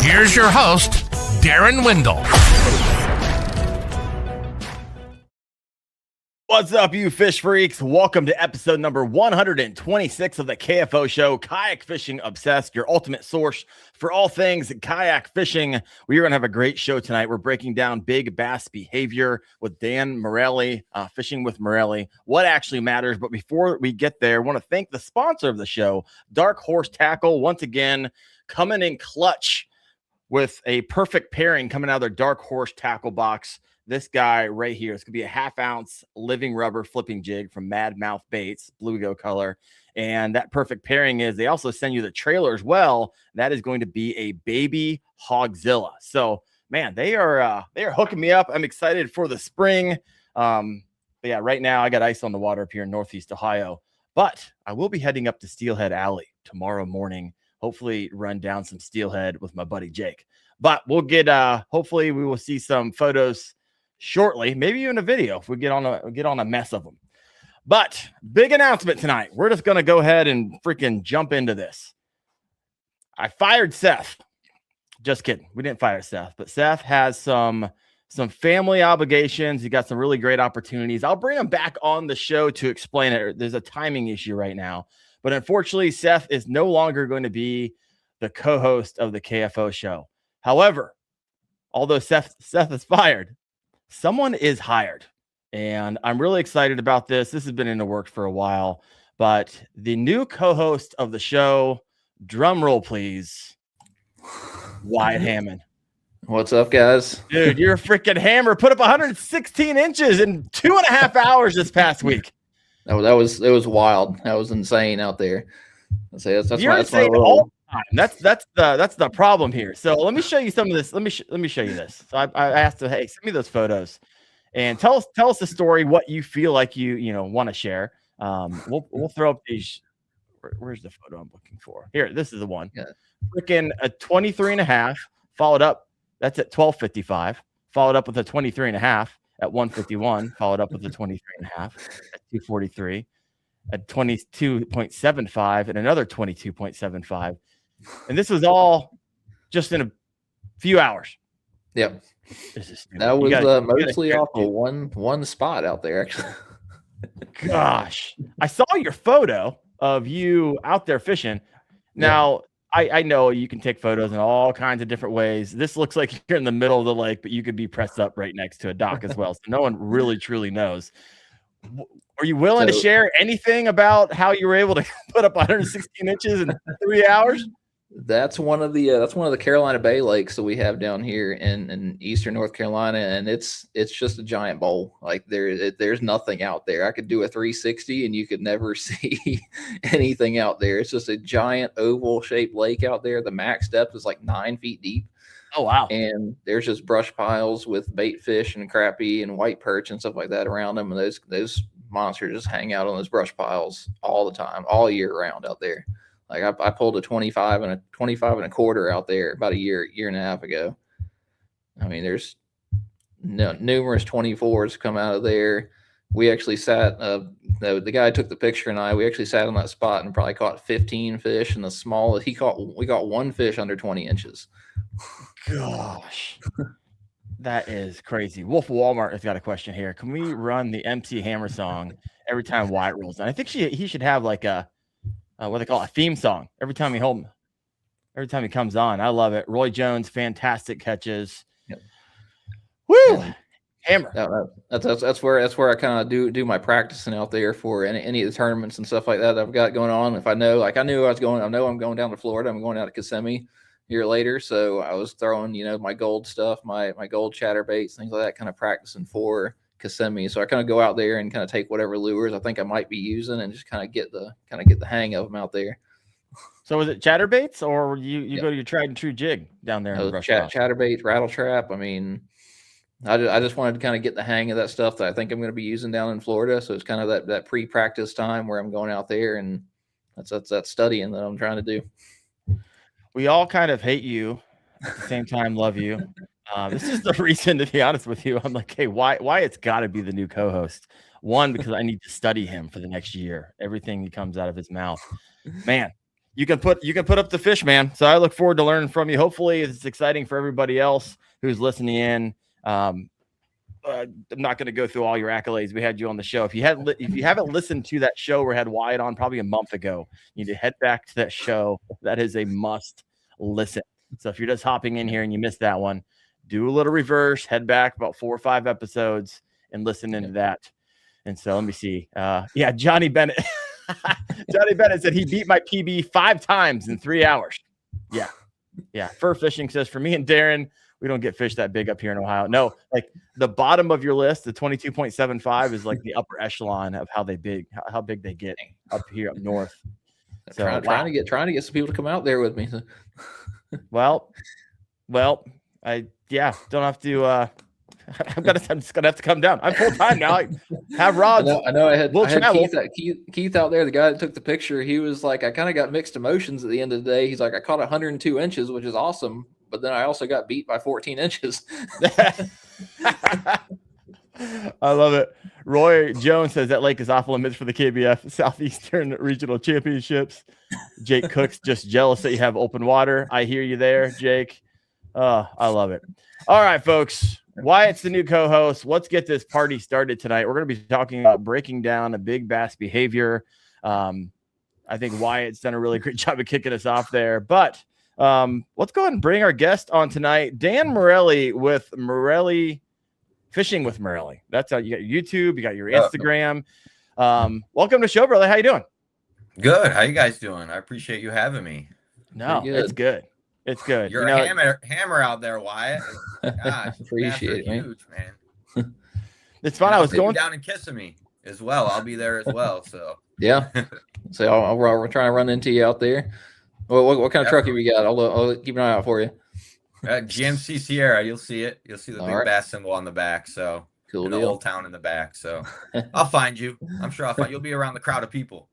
Here's your host, Darren Wendell. What's up, you fish freaks? Welcome to episode number 126 of the KFO show, Kayak Fishing Obsessed, your ultimate source for all things kayak fishing. We're going to have a great show tonight. We're breaking down big bass behavior with Dan Morelli, Fishing with Morelli, what actually matters. But before we get there, I want to thank the sponsor of the show, Dark Horse Tackle, once again, coming in clutch with a perfect pairing coming out of their Dark Horse Tackle box. This guy right here, it's going to be a 1/2 ounce living rubber flipping jig from Mad Mouth Baits, bluegill color. And that perfect pairing is they also send you the trailer as well. That is going to be a baby Hogzilla. So, man, they are hooking me up. I'm excited for the spring. But yeah, right now I got ice on the water up here in Northeast Ohio. But I will be heading up to Steelhead Alley tomorrow morning. Hopefully run down some steelhead with my buddy Jake. But we'll get hopefully we will see some photos shortly, maybe even a video if we get on a mess of them. But big announcement tonight. We're just going to go ahead and freaking jump into this. I fired Seth. Just kidding. We didn't fire Seth, but Seth has some family obligations. He got some really great opportunities. I'll bring him back on the show to explain it. There's a timing issue right now, but unfortunately, Seth is no longer going to be the co-host of the KFO show. However, although Seth is fired, someone is hired, and I'm really excited about this. This has been in the works for a while, but the new co-host of the show, drum roll, please, Wyatt Hammond. What's up, guys? Dude, you're a freaking hammer. Put up 116 inches in 2.5 hours this past week. It was wild. That was insane out there. That's my all time. That's the problem here. So let me show you some of this. Let me show you this. So I asked her, hey, send me those photos and tell us the story, what you feel like you want to share. We'll throw up these. Where's the photo I'm looking for? Here, this is the one. Yeah. Freaking a 23.5 followed up. That's at 12:55. Followed up with a 23.5 at 1:51. Followed up with a 23.5 at 2:43. At 22.75 and another 22.75. And this was all just in a few hours. Yep. That was mostly off of one spot out there, actually. Gosh. I saw your photo of you out there fishing. Now, I know you can take photos in all kinds of different ways. This looks like you're in the middle of the lake, but you could be pressed up right next to a dock as well. So no one really, truly knows. Are you willing to share anything about how you were able to put up 116 inches in 3 hours? That's one of the Carolina Bay lakes that we have down here in eastern North Carolina, and it's just a giant bowl. Like there's nothing out there. I could do a 360 and you could never see anything out there. It's just a giant oval shaped lake out there. The max depth is like 9 feet deep. Oh wow! And there's just brush piles with bait fish and crappie and white perch and stuff like that around them, and those monsters just hang out on those brush piles all the time, all year round out there. Like I pulled a 25 and a 25.25 out there about a year and a half ago. I mean, there's numerous 24s come out of there. We actually sat, the guy took the picture and we actually sat on that spot and probably caught 15 fish. And the smallest we got one fish under 20 inches. Gosh, that is crazy. Wolf Walmart has got a question here. Can we run the MC Hammer song every time Wyatt rolls? And I think he should have like a what they call a theme song every time he comes on. I love it. Roy Jones, fantastic catches. Yep. Woo, yeah. Hammer. Yeah, that's where I kind of do my practicing out there for any of the tournaments and stuff like that I've got going on. If I know, like I know I'm going down to Florida. I'm going out to Kissimmee here later, so I was throwing my gold stuff, my gold chatterbaits, things like that, kind of practicing for Kissimmee. So I kind of go out there and kind of take whatever lures I think I might be using and just kind of get the hang of them out there. So is it chatterbaits or you go to your tried and true jig down there? Chatterbaits, rattle trap. I mean, I just wanted to kind of get the hang of that stuff that I think I'm going to be using down in Florida. So it's kind of that pre-practice time where I'm going out there, and that's that studying that I'm trying to do. We all kind of hate you at the same time, love you. This is the reason, to be honest with you. I'm like, hey, why it's got to be the new co-host. One, because I need to study him for the next year. Everything that comes out of his mouth. Man, you can put up the fish, man. So I look forward to learning from you. Hopefully it's exciting for everybody else who's listening in. I'm not going to go through all your accolades. We had you on the show. If you haven't listened to that show we had Wyatt on probably a month ago, you need to head back to that show. That is a must listen. So if you're just hopping in here and you missed that one, do a little reverse, head back about 4 or 5 episodes and listen into that. And so let me see. Johnny Bennett. Johnny Bennett said he beat my PB 5 times in 3 hours. Yeah. Fur fishing says for me and Darren, we don't get fish that big up here in Ohio. No, like the bottom of your list, the 22.75 is like the upper echelon of how big they get up here up north. So trying to get some people to come out there with me. Well, I don't have to. I'm just gonna have to come down. I'm full time now. I have rods. I know. I had Keith out there, the guy that took the picture. He was like, I kind of got mixed emotions at the end of the day. He's like, I caught 102 inches, which is awesome, but then I also got beat by 14 inches. I love it. Roy Jones says that lake is off limits for the KBF Southeastern Regional Championships. Jake Cook's just jealous that you have open water. I hear you there, Jake. I love it. All right, folks. Wyatt's the new co-host. Let's get this party started tonight. We're going to be talking about breaking down a big bass behavior. I think Wyatt's done a really great job of kicking us off there. But let's go ahead and bring our guest on tonight, Dan Morelli with Morelli Fishing with Morelli. That's how you got your YouTube, you got your Instagram. Welcome to the show, brother. How you doing? Good. How you guys doing? I appreciate you having me. No, it's good. It's good. You're a hammer out there, Wyatt. Gosh, appreciate it, huge, man. It's fun. I was going down and kissing me as well. I'll be there as well. So yeah. So I'll try to run into you out there. What kind of truck have you got? I'll keep an eye out for you. GMC Sierra. You'll see it. You'll see the big bass symbol on the back. So cool. The Old Town in the back. So I'll find you. I'm sure I'll find you. You'll be around the crowd of people.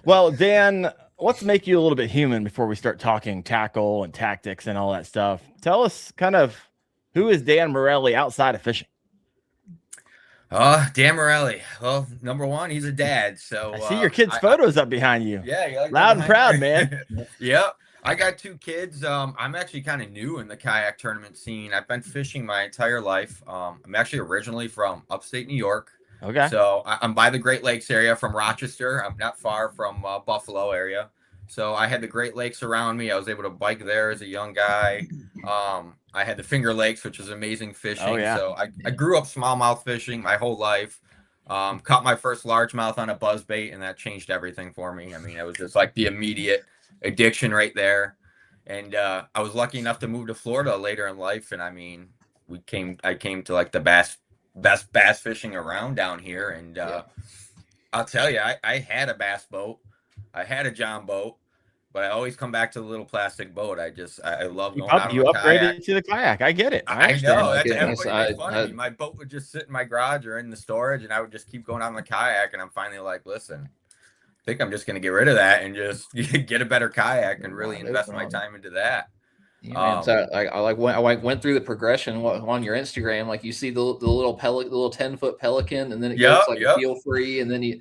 Well, Dan, let's make you a little bit human before we start talking tackle and tactics and all that stuff. Tell us kind of who is Dan Morelli outside of fishing? Dan Morelli. Well, number one, he's a dad. So I see your kids' photos up behind you. Yeah, you like loud and proud, man. Yep. I got 2 kids. I'm actually kind of new in the kayak tournament scene. I've been fishing my entire life. I'm actually originally from upstate New York. Okay. So I'm by the Great Lakes area from Rochester. I'm not far from Buffalo area. So I had the Great Lakes around me. I was able to bike there as a young guy. I had the Finger Lakes, which is amazing fishing. Oh, yeah. So I grew up smallmouth fishing my whole life. Caught my first largemouth on a buzzbait, and that changed everything for me. I mean, it was just like the immediate addiction right there. And I was lucky enough to move to Florida later in life. And I mean, I came to like the best bass fishing around down here. And I'll tell you, I had a bass boat. I had a John boat, but I always come back to the little plastic boat. I love going out on the kayak. Upgraded to the kayak. I get it. I know. That's funny. My boat would just sit in my garage or in the storage, and I would just keep going out on the kayak. And I'm finally like, listen, I think I'm just going to get rid of that and just get a better kayak and really invest my time into that. Yeah, man. So I went through the progression on your Instagram. Like you see the little pellet, the little 10-foot Pelican, and then it goes like feel free, and then you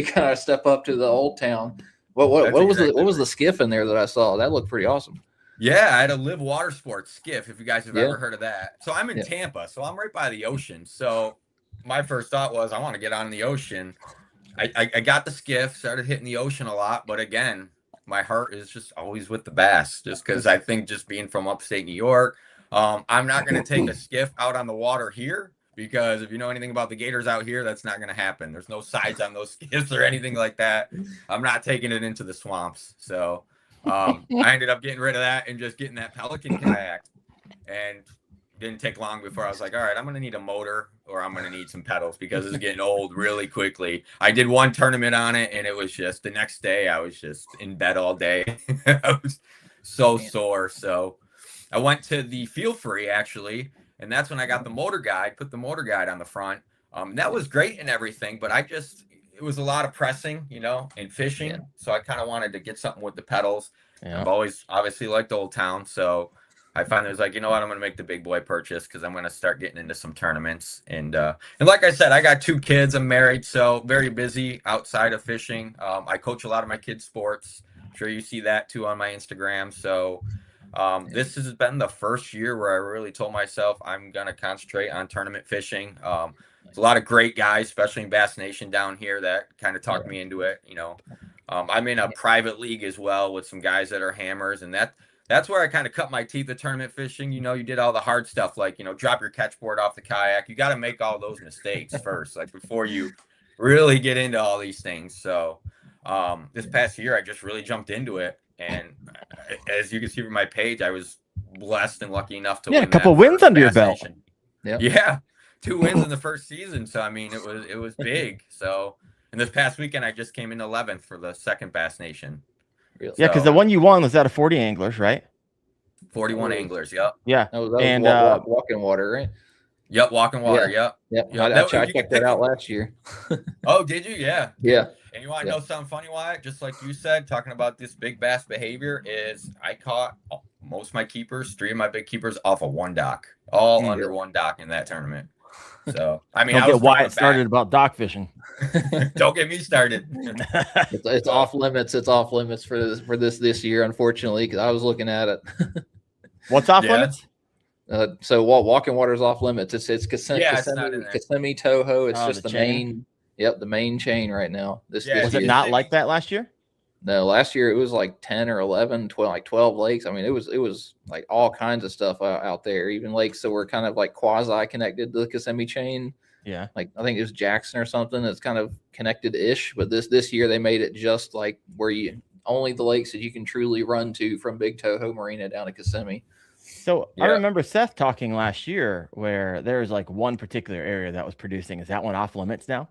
kind of step up to the Old Town. What was the skiff in there that I saw? That looked pretty awesome. Yeah, I had a Live Water Sports skiff. If you guys have ever heard of that, so I'm in Tampa, so I'm right by the ocean. So my first thought was I want to get on the ocean. I got the skiff, started hitting the ocean a lot, but again, my heart is just always with the bass, just because I think just being from upstate New York, I'm not going to take a skiff out on the water here, because if you know anything about the gators out here, that's not going to happen. There's no sides on those skiffs or anything like that. I'm not taking it into the swamps. So I ended up getting rid of that and just getting that Pelican kayak, and didn't take long before I was like, all right, I'm going to need a motor, or I'm going to need some pedals, because it's getting old really quickly. I did one tournament on it, and it was just the next day I was just in bed all day. I was so sore. So I went to the Feel Free actually, and that's when I got the motor guide, put the motor guide on the front. That was great and everything, but it was a lot of pressing, and fishing. Yeah. So I kind of wanted to get something with the pedals. Yeah. I've always obviously liked Old Town. So I finally was like, you know what, I'm going to make the big boy purchase because I'm going to start getting into some tournaments. And like I said, I got 2 kids. I'm married, so very busy outside of fishing. I coach a lot of my kids' sports. I'm sure you see that too on my Instagram. So this has been the first year where I really told myself I'm going to concentrate on tournament fishing. There's a lot of great guys, especially in Bass Nation down here, that kind of talked me into it. I'm in a private league as well with some guys that are hammers, and that's where I kind of cut my teeth at tournament fishing. You did all the hard stuff, like, drop your catch board off the kayak. You got to make all those mistakes first, like before you really get into all these things. So this past year, I just really jumped into it. And as you can see from my page, I was blessed and lucky enough to win a couple wins under your belt. Yeah. 2 wins in the first season. So, I mean, it was big. So, and this past weekend, I just came in 11th for the second Bass Nation. Yeah, because the one you won was out of 40 anglers, right? 41 anglers, yep. Yeah. That was and walking water, right? Yep, walking water, yep. Yep. I checked that out last year. Oh, did you? Yeah. Yeah. And you want to know something funny, Wyatt? Just like you said, talking about this big bass behavior, is I caught most of my keepers, 3 of my big keepers, off of 1 dock, all under 1 dock in that tournament. So, I mean, don't get why it started about dock fishing. Don't get me started. It's off limits. It's off limits for this year, unfortunately, because I was looking at it. What's off limits? So walking water is off limits. It's Kissimmee Toho. It's just the main. Yep, the main chain right now. Was it not like that last year? No, last year it was like 10 or 11, 12, like 12 lakes. I mean, it was like all kinds of stuff out there, even lakes that were kind of like quasi connected to the Kissimmee chain. Yeah. Like I think it was Jackson or something that's kind of connected-ish, but this year they made it just like where only the lakes that you can truly run to from Big Toho Marina down to Kissimmee. So I remember Seth talking last year where there was like one particular area that was producing. Is that one off limits now?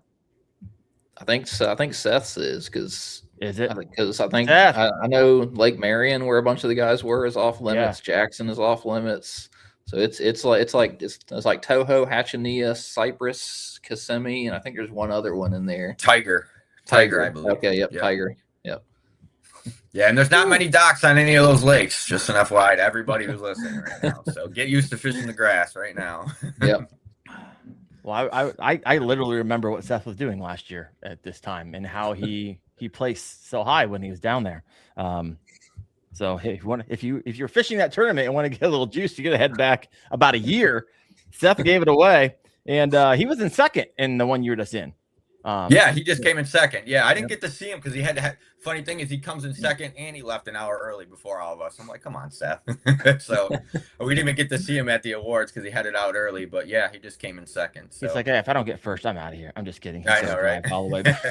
I think so. I think Seth's is because is it? Because I think I know Lake Marion, where a bunch of the guys were, is off limits. Yeah. Jackson is off limits. So it's like Toho, Hatchineah, Cypress, Kissimmee, and I think there's one other one in there. Tiger, I believe. Okay, yep. Tiger. Yep. Yeah, and there's not many docks on any of those lakes. Just an FYI to everybody who's listening right now. So get used to fishing the grass right now. Yep. Well, I literally remember what Seth was doing last year at this time and how he placed so high when he was down there. So hey, if you're fishing that tournament and want to get a little juice, you got to head back about a year. Seth gave it away, and he was in second in the one year that's in. He just came in second. Yeah, I didn't get to see him because he had to. Funny thing is, he comes in second and he left an hour early before all of us. I'm like, come on, Seth. So we didn't even get to see him at the awards because he had it out early. But yeah, he just came in second. So. He's like, hey, if I don't get first, I'm out of here. I'm just kidding. I know, right? All the way back.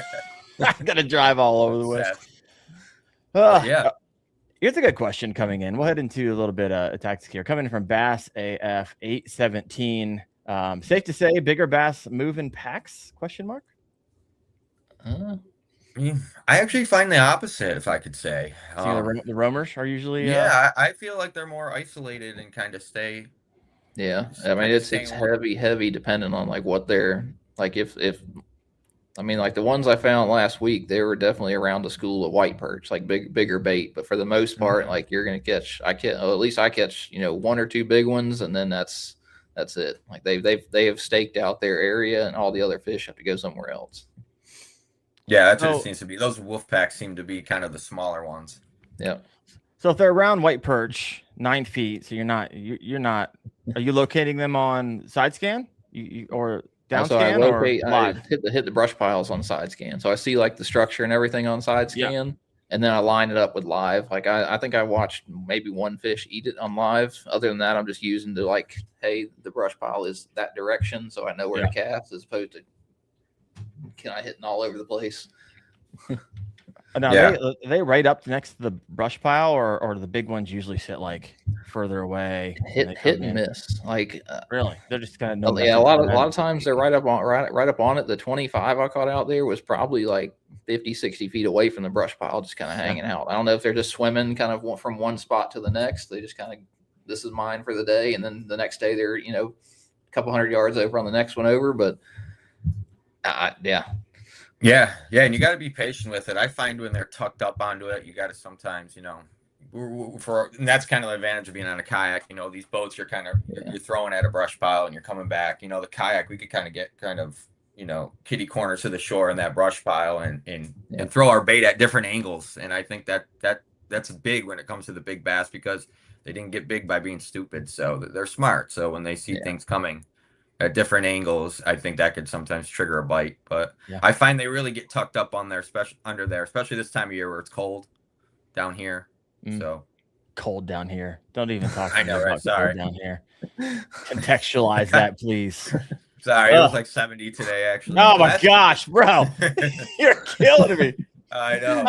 I got to drive all over the West. Yeah. Here's a good question coming in. We'll head into a little bit of tactics here. Coming from Bass AF 817. Safe to say, bigger bass move in packs? ? I actually find the opposite, if I could say. The roamers are usually. I feel like they're more isolated and kind of stay. Yeah, I mean it's heavy depending on like what they're like. If I mean like the ones I found last week, they were definitely around the school of white perch, like bigger bait. But for the most part, like you're gonna catch. I catch 1 or 2 big ones, and then that's it. Like they have staked out their area, and all the other fish have to go somewhere else. Yeah, that's what it seems to be. Those wolf packs seem to be kind of the smaller ones. Yeah. So if they're around white perch, 9 feet, so you're not. Are you locating them on side scan or down scan or live? I hit the brush piles on side scan. So I see like the structure and everything on side scan, and then I line it up with live. Like I think I watched maybe one fish eat it on live. Other than that, I'm just using to like, hey, the brush pile is that direction, so I know where to cast as opposed to. Can I hitting all over the place? Now, are they right up next to the brush pile, or the big ones usually sit like further away? Hit and miss. Like really, they're just kind of a lot of times they're right up on it. The 25 I caught out there was probably like 50-60 feet away from the brush pile, just kind of hanging out. I don't know if they're just swimming kind of from one spot to the next. They just kind of, this is mine for the day, and then the next day they're a couple hundred yards over on the next one over, but. Yeah, and you got to be patient with it. I find when they're tucked up onto it, you got to sometimes, and that's kind of the advantage of being on a kayak. You know, these boats you're throwing at a brush pile and you're coming back. You know, the kayak we could kind of get kitty corner to the shore in that brush pile and throw our bait at different angles. And I think that's big when it comes to the big bass, because they didn't get big by being stupid. So they're smart. So when they see things coming at different angles, I think that could sometimes trigger a bite. But I find they really get tucked up on there, under there, especially this time of year where it's cold down here. So cold down here. Don't even talk I know, right? Sorry. Down here. Contextualize that, please. Sorry, it was like 70 today, actually. Oh my gosh, bro. You're killing me. I know.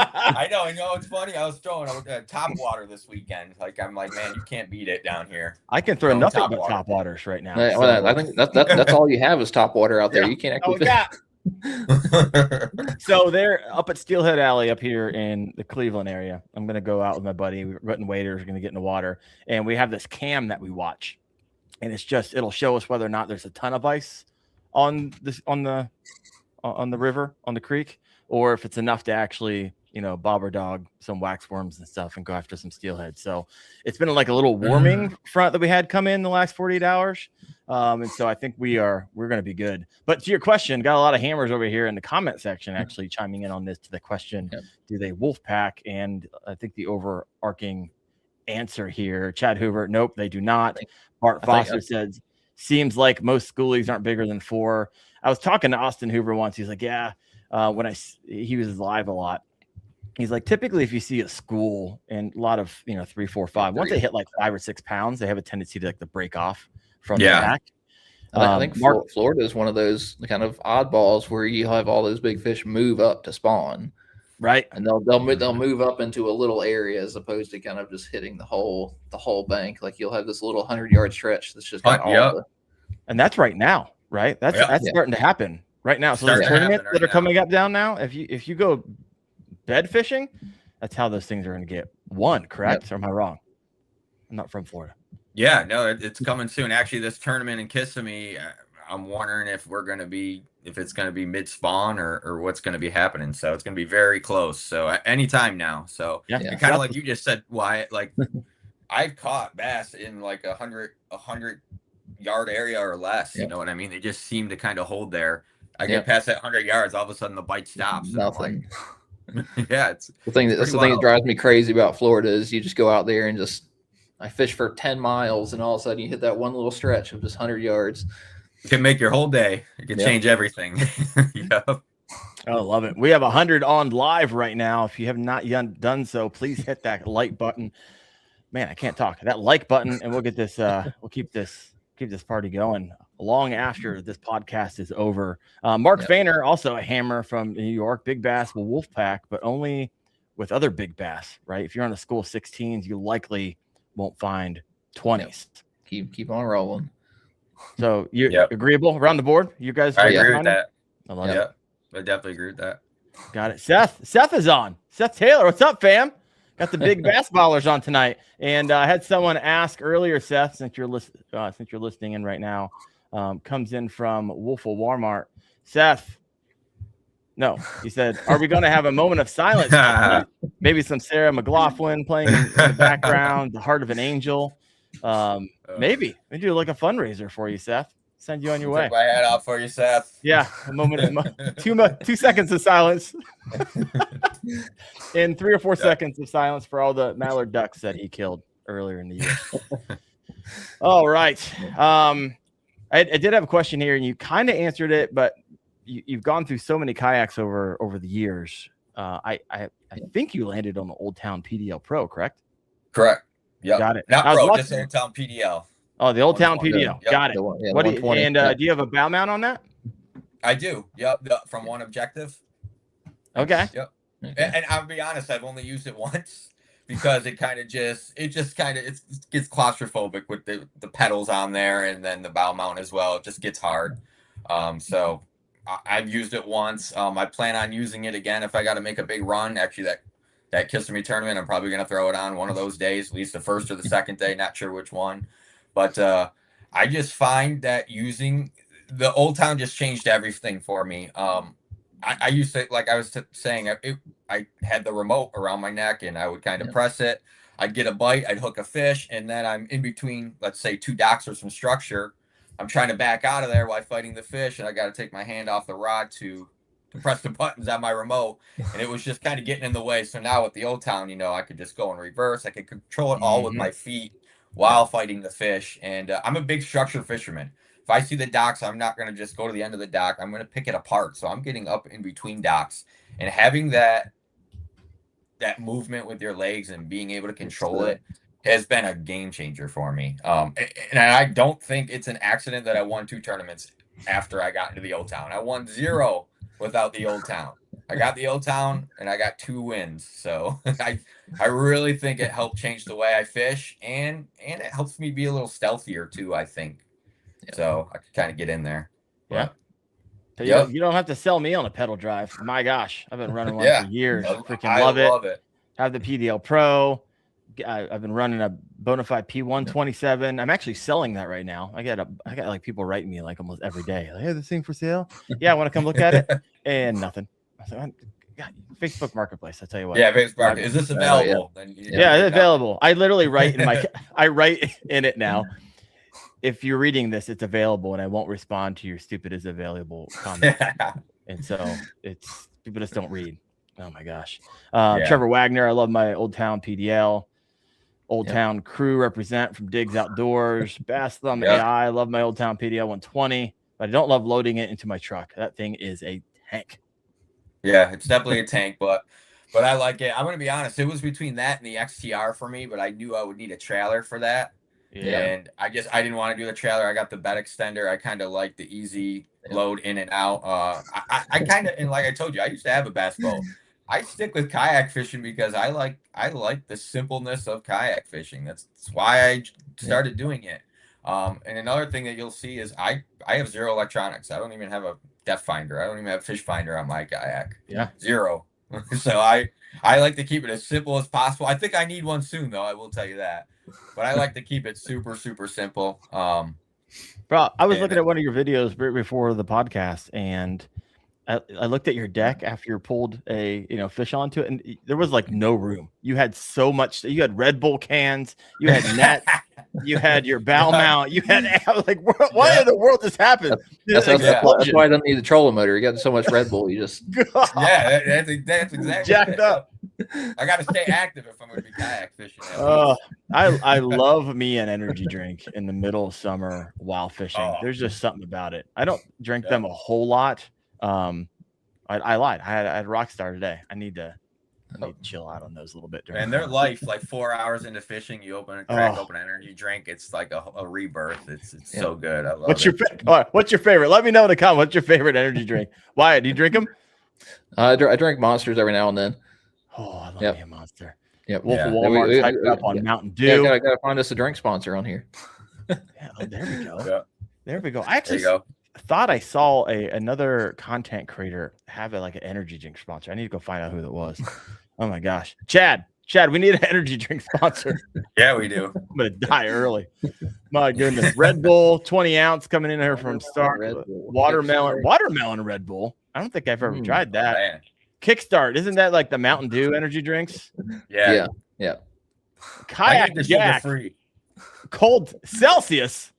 You know, it's funny. I was throwing top water this weekend. Like, I'm like, man, you can't beat it down here. I can throw nothing but top waters right now. Well, I think that's all you have is top water out there. You can't actually. So they're up at Steelhead Alley up here in the Cleveland area. I'm going to go out with my buddy. We're putting waders. We're going to get in the water. And we have this cam that we watch. And it'll show us whether or not there's a ton of ice on the river, on the creek, or if it's enough to actually, bob or dog some wax worms and stuff and go after some steelhead. So it's been like a little warming front that we had come in the last 48 hours. And so I think we're going to be good. But to your question, got a lot of hammers over here in the comment section actually chiming in on this to the question, do they wolf pack? And I think the overarching answer here, Chad Hoover, nope, they do not. Bart Foster says, seems like most schoolies aren't bigger than 4. I was talking to Austin Hoover once. He's like, he was live a lot. He's like, typically if you see a school and a lot of, 3, 4, 5, once they hit like 5 or 6 pounds, they have a tendency to break off from the pack. I think Florida is one of those kind of oddballs where you have all those big fish move up to spawn. Right. And they'll move up into a little area as opposed to kind of just hitting the whole bank. Like you'll have this little 100-yard stretch that's just and that's right now, right? That's starting to happen right now. So there's tournaments that are coming up down now. If you go bed fishing, that's how those things are going to get won, correct? Or am I wrong? I'm not from Florida. Yeah, no, it's coming soon. Actually, this tournament in Kissimmee, I'm wondering if it's going to be mid spawn or what's going to be happening. So it's going to be very close. So anytime now. So kind of like you just said, Wyatt, like I've caught bass in like 100-yard area or less. You know what I mean? They just seem to kind of hold there. I get past that 100 yards, all of a sudden the bite stops. Nothing. It's the thing that drives me crazy about Florida is you just go out there and I fish for 10 miles and all of a sudden you hit that one little stretch of just 100 yards. It can make your whole day. It can change everything. I love it. We have 100 on live right now. If you have not yet done so, please hit that like button. Man, I can't talk. That like button, and we'll get this. We'll keep this party going long after this podcast is over. Mark Fainer, also a hammer from New York. Big bass will wolf pack, but only with other big bass, right? If you're on a school of 16s, you likely won't find 20s. Keep on rolling. So you agreeable around the board? You guys? I agree with that. I love it. I definitely agree with that. Got it. Seth is on. Seth Taylor, what's up, fam? Got the big bass ballers on tonight. And I had someone ask earlier, Seth, since you're listening in right now, comes in from Wolfville Walmart. Seth, no, he said, are we going to have a moment of silence? Maybe some Sarah McLaughlin playing in the background, The Heart of an Angel. Maybe we do like a fundraiser for you, Seth. Send you on your way. Take my hat off for you, Seth. Yeah, a moment of 2 seconds of silence, and 3 or 4 seconds of silence for all the mallard ducks that he killed earlier in the year. All right, I did have a question here, and you kind of answered it, but you've gone through so many kayaks over the years. I think you landed on the Old Town PDL Pro, correct? Correct. Yeah, got it. Not Pro, just Old Town PDL. Oh, the Old Town PDL. Yep. Got it. Do you have a bow mount on that? I do. Yep. From One Objective. Okay. Yep. Okay. And I'll be honest, I've only used it once because it gets claustrophobic with the pedals on there and then the bow mount as well. It just gets hard. So I've used it once. I plan on using it again if I got to make a big run. Actually, that Kissimmee tournament, I'm probably going to throw it on one of those days, at least the first or the second day. Not sure which one. But I just find that using the Old Town just changed everything for me. I used to, like I was saying, I had the remote around my neck and I would kind of press it. I'd get a bite, I'd hook a fish, and then I'm in between, let's say, two docks or some structure. I'm trying to back out of there while fighting the fish, and I got to take my hand off the rod to press the buttons on my remote, and it was just kind of getting in the way. So now with the Old Town, I could just go in reverse. I could control it all with my feet while fighting the fish. And I'm a big structure fisherman. If I see the docks, I'm not going to just go to the end of the dock. I'm going to pick it apart. So I'm getting up in between docks, and having that movement with your legs and being able to control it has been a game changer for me. And I don't think it's an accident that I won 2 tournaments after I got into the Old Town. I won 0 without the Old Town. I got the Old Town and I got 2 wins. So I really think it helped change the way I fish, and it helps me be a little stealthier too, I think. Yeah. So I could kind of get in there. Yeah. Yep. You don't have to sell me on a pedal drive. My gosh, I've been running one for years. Freaking love it. Have the PDL Pro. I've been running a Bonafide P127. I'm actually selling that right now. I got like people writing me like almost every day. Like, hey, this thing for sale? Yeah, I want to come look at it. And nothing. So, Facebook Marketplace. I tell you what. Yeah, Facebook Market. Is this available? Yeah, it's available. I literally write in I write in it now. If you're reading this, it's available, and I won't respond to your stupid is available comment. And so it's people just don't read. Oh my gosh. Trevor Wagner. I love my Old Town PDL. Old Town crew represent from Diggs Outdoors. Bass Thumb AI. I love my Old Town PDL 120, but I don't love loading it into my truck. That thing is a tank. Yeah, it's definitely a tank, but I like it. I'm going to be honest. It was between that and the XTR for me, but I knew I would need a trailer for that. Yeah. And I didn't want to do the trailer. I got the bed extender. I kind of like the easy load in and out. I kind of, and like I told you, I used to have a bass boat. I stick with kayak fishing because I like the simpleness of kayak fishing. That's why I started doing it. And another thing that you'll see is I have 0 electronics. I don't even have a depth finder. I don't even have a fish finder on my kayak. Yeah. 0. So I like to keep it as simple as possible. I think I need one soon though. I will tell you that. But I like to keep it super, super simple. Bro, I was looking at one of your videos before the podcast, and I looked at your deck after you pulled a fish onto it, and there was like no room. You had so much. You had Red Bull cans, you had nets, you had your bow mount, you had. I was like, why in the world this happened? That's why I don't need the trolling motor. You got so much Red Bull, you just that's exactly jacked up. I got to stay active if I'm going to be kayak fishing. I love me an energy drink in the middle of summer while fishing. There's just something about it. I don't drink them a whole lot. I lied. I had Rockstar today. I need to chill out on those a little bit. And their life, like 4 hours into fishing, you open an energy drink. It's like a rebirth. It's so good. I love it. What's your favorite? Let me know in the comments. What's your favorite energy drink? Wyatt, do you drink them? I drink Monsters every now and then. Oh, I love me a Monster. Yep. Wolf of Walmart typed up on Mountain Dew. Yeah, gotta find us a drink sponsor on here. There we go. Yeah. There we go. I actually thought I saw another content creator have like an energy drink sponsor. I need to go find out who that was. Oh my gosh. Chad, we need an energy drink sponsor. Yeah, we do. I'm gonna die early. My goodness. Red Bull 20 ounce coming in here from Star. Watermelon Red Bull. I don't think I've ever tried that. Man. Kickstart, isn't that like the Mountain Dew energy drinks? Yeah. Kayak Jack, cold Celsius.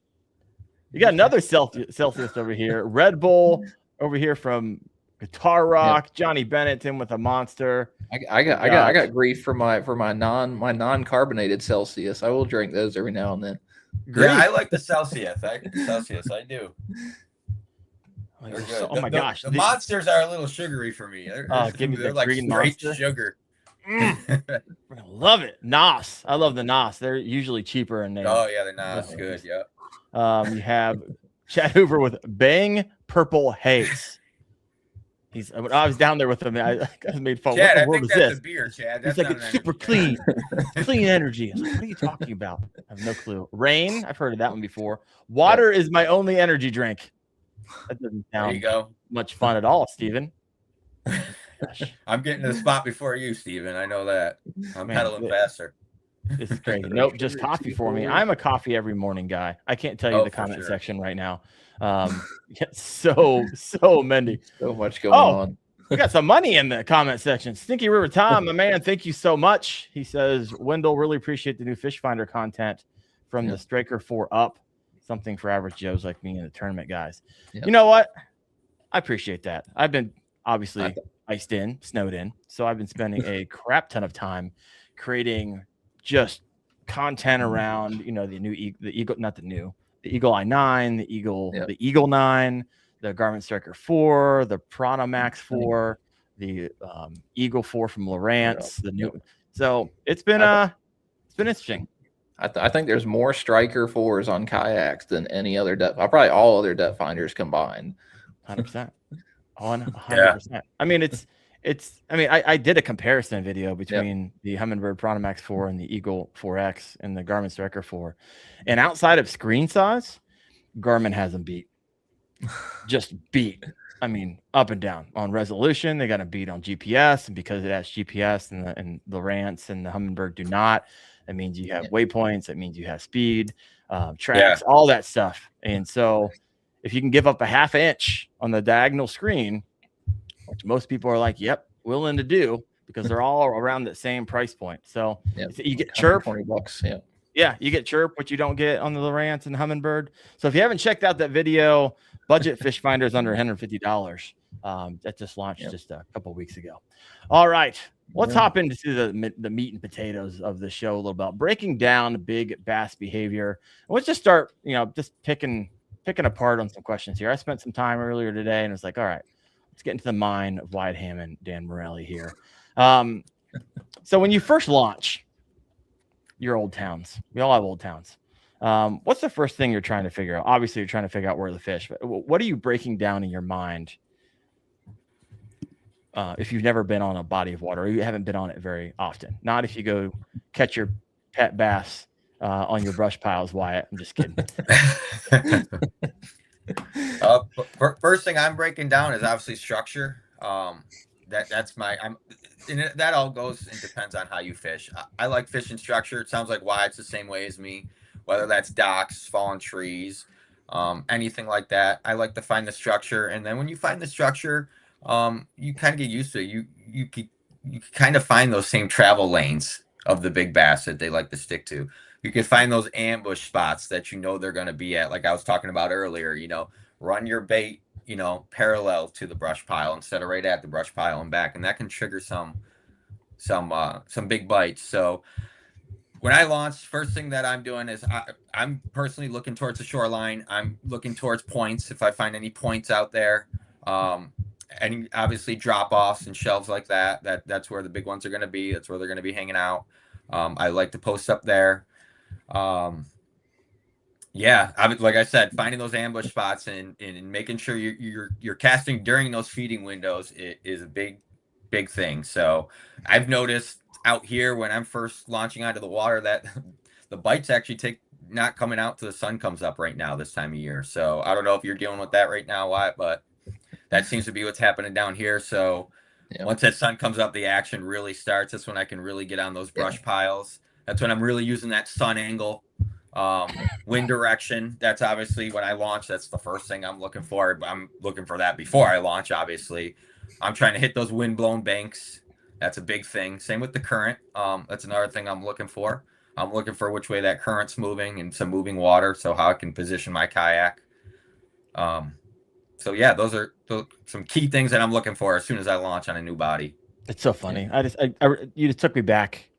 You got another Celsius over here. Red Bull over here from Guitar Rock. Johnny Bennett in with a Monster. I got grief for my non-carbonated Celsius. I will drink those every now and then. Yeah, I like the Celsius. I do. My gosh. The Monsters are a little sugary for me. They're like green Monster sugar. I love it. NOS. I love the NOS. They're usually cheaper and they're NOS. Good. Yeah. You have Chad Hoover with Bang Purple Haze. I was down there with him. I made fun. Chad, what the world is this? Beer, Chad. He's like, it's super clean. Clean energy. I was like, what are you talking about? I have no clue. Rain. I've heard of that one before. Water is my only energy drink. That doesn't sound much fun at all, Steven. I'm getting to the spot before you, Steven. I know that. I'm pedaling faster. This is crazy. Nope, just coffee for me. I'm a coffee every morning guy. I can't tell you the comment section right now. So many. So much going on. We got some money in the comment section. Stinky River Tom, my man, thank you so much. He says, Wendell, really appreciate the new fish finder content from the Straker 4 Up. Something for average Joes like me and the tournament guys. You know what? I appreciate that. I've been obviously iced in, snowed in. So I've been spending a crap ton of time creating just content around, the Eagle i9, the Eagle 9, the Garmin Striker 4, the Prana Max 4, the Eagle 4 from Lowrance, the new. So it's been interesting. I think there's more Striker 4s on kayaks than any other probably all other depth finders combined. 100%. 100%. I mean, I did a comparison video between the Humminbird Prana Max 4 and the Eagle 4X and the Garmin Striker 4. And outside of screen size, Garmin has them beat. Just beat. I mean, up and down on resolution. They got to beat on GPS, and because it has GPS and the Lowrance and the Humminbird do not, that means you have waypoints. That means you have speed, tracks, all that stuff. And so, if you can give up a half inch on the diagonal screen, which most people are like, "Yep, willing to do," because they're all around the same price point. So you get chirp, $20. You get chirp, which you don't get on the Lowrance and Humminbird. So if you haven't checked out that video, budget fish finders under $150. That just launched just a couple of weeks ago. All right, let's hop into the meat and potatoes of the show a little bit, breaking down big bass behavior. Let's just start, just picking apart on some questions here. I spent some time earlier today and was like, all right, let's get into the mind of Wyatt Hammond, Dan Morelli here. So when you first launch your old towns, we all have old towns. What's the first thing you're trying to figure out? Obviously, you're trying to figure out where the fish, but what are you breaking down in your mind? If you've never been on a body of water or you haven't been on it very often, not if you go catch your pet bass on your brush piles, Wyatt. I'm just kidding. First thing I'm breaking down is obviously structure. That all goes and depends on how you fish. I like fishing structure. It sounds like Wyatt's the same way as me, whether that's docks, fallen trees, anything like that. I like to find the structure, and then when you find the structure, you kind of get used to it. You kind of find those same travel lanes of the big bass that they like to stick to. You can find those ambush spots that they're going to be at, like I was talking about earlier. Run your bait, parallel to the brush pile instead of right at the brush pile and back, and that can trigger some big bites. So when I launch, first thing that I'm doing is I'm personally looking towards the shoreline. I'm looking towards points if I find any points out there. And obviously drop offs and shelves like that's where the big ones are going to be. That's where they're going to be hanging out. I like to post up there. Like I said, finding those ambush spots and making sure you're casting during those feeding windows is a big thing. So I've noticed out here when I'm first launching onto the water that the bites actually not coming out till the sun comes up right now this time of year. So I don't know if you're dealing with that right now, Wyatt, but that seems to be what's happening down here. So once that sun comes up, the action really starts. That's when I can really get on those brush piles. That's when I'm really using that sun angle, wind direction. That's obviously when I launch. That's the first thing I'm looking for. I'm looking for that before I launch, obviously. I'm trying to hit those wind-blown banks. That's a big thing. Same with the current. That's another thing I'm looking for. I'm looking for which way that current's moving and some moving water, so how I can position my kayak. Those are some key things that I'm looking for as soon as I launch on a new body. It's so funny. You just took me back.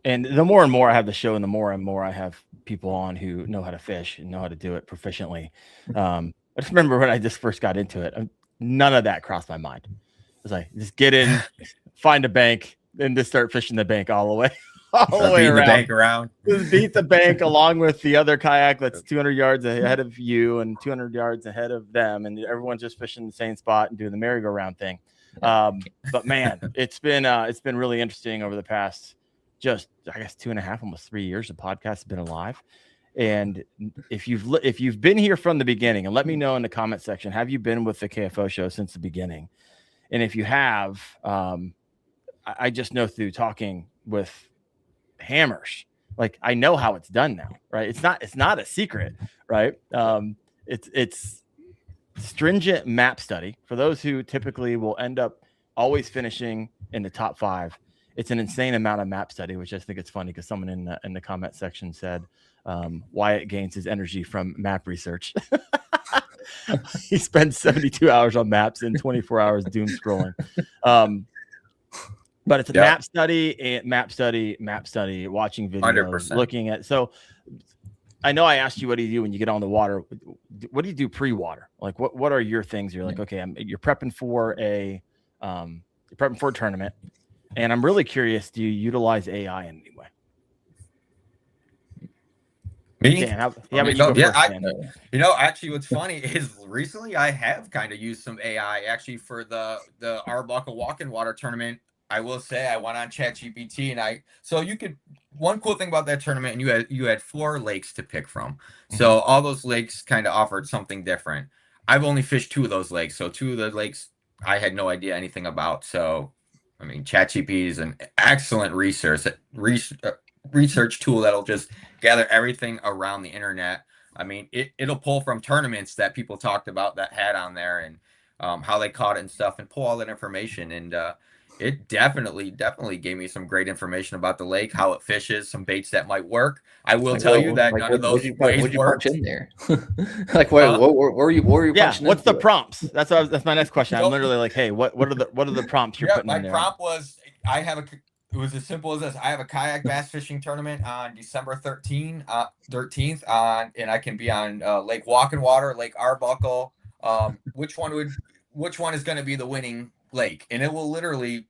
And the more and more I have the show and the more and more I have people on who know how to fish and know how to do it proficiently. I just remember when I just first got into it, none of that crossed my mind. It was like, just get in, find a bank, and just start fishing the bank all the way. The bank around. Just beat the bank along with the other kayak that's 200 yards ahead of you and 200 yards ahead of them, and everyone's just fishing the same spot and doing the merry-go-round thing. But man, it's been really interesting over the past just, I guess, 2.5, almost 3 years. The podcast has been alive, and if you've been here from the beginning, and let me know in the comment section, have you been with the KFO show since the beginning? And if you have, I just know through talking with hammers, like I know how it's done now, right? It's not a secret, right? It's stringent map study for those who typically will end up always finishing in the top 5. It's an insane amount of map study, which I think it's funny because someone in the comment section said Wyatt gains his energy from map research. He spends 72 hours on maps and 24 hours doom scrolling. But it's a map study, watching videos, 100%. looking at. So I know I asked you, what do you do when you get on the water? What do you do pre-water? Like, what are your things? You're like, okay, you're prepping for a tournament, and I'm really curious. Do you utilize AI in any way? Me? Dan, actually, what's funny is recently I have kind of used some AI. Actually, for the Arbuckle Walk-in Water tournament, I will say I went on ChatGPT and one cool thing about that tournament, and you had 4 lakes to pick from. So all those lakes kind of offered something different. I've only fished 2 of those lakes, so 2 of the lakes I had no idea anything about. So, I mean, ChatGPT is an excellent research tool that'll just gather everything around the internet. I mean, it'll pull from tournaments that people talked about that had on there and how they caught it and stuff, and pull all that information. And it definitely gave me some great information about the lake, how it fishes, some baits that might work. I will tell you that none of those ways worked in there. Like, what were you punching? What's the prompts? That's my next question. I'm literally like, hey, what are the prompts you're putting in there? My prompt was it was as simple as this. I have a kayak bass fishing tournament on December 13th and I can be on Lake Walk-in Water, Lake Arbuckle. Which one is going to be the winning lake? And it will literally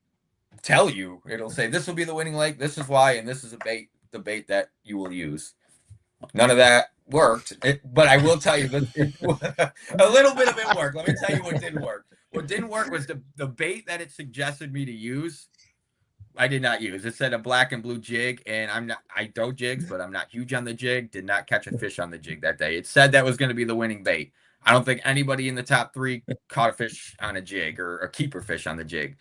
tell you. It'll say, this will be the winning lake, this is why, and this is the bait that you will use. None of that worked, but I will tell you that a little bit of it worked. Let me tell you what didn't work. What didn't work was the bait that it suggested me to use. I did not use. It said a black and blue jig, and I don't jigs, but I'm not huge on the jig. Did not catch a fish on the jig that day. It said that was going to be the winning bait. I don't think anybody in the top 3 caught a fish on a jig or a keeper fish on the jig.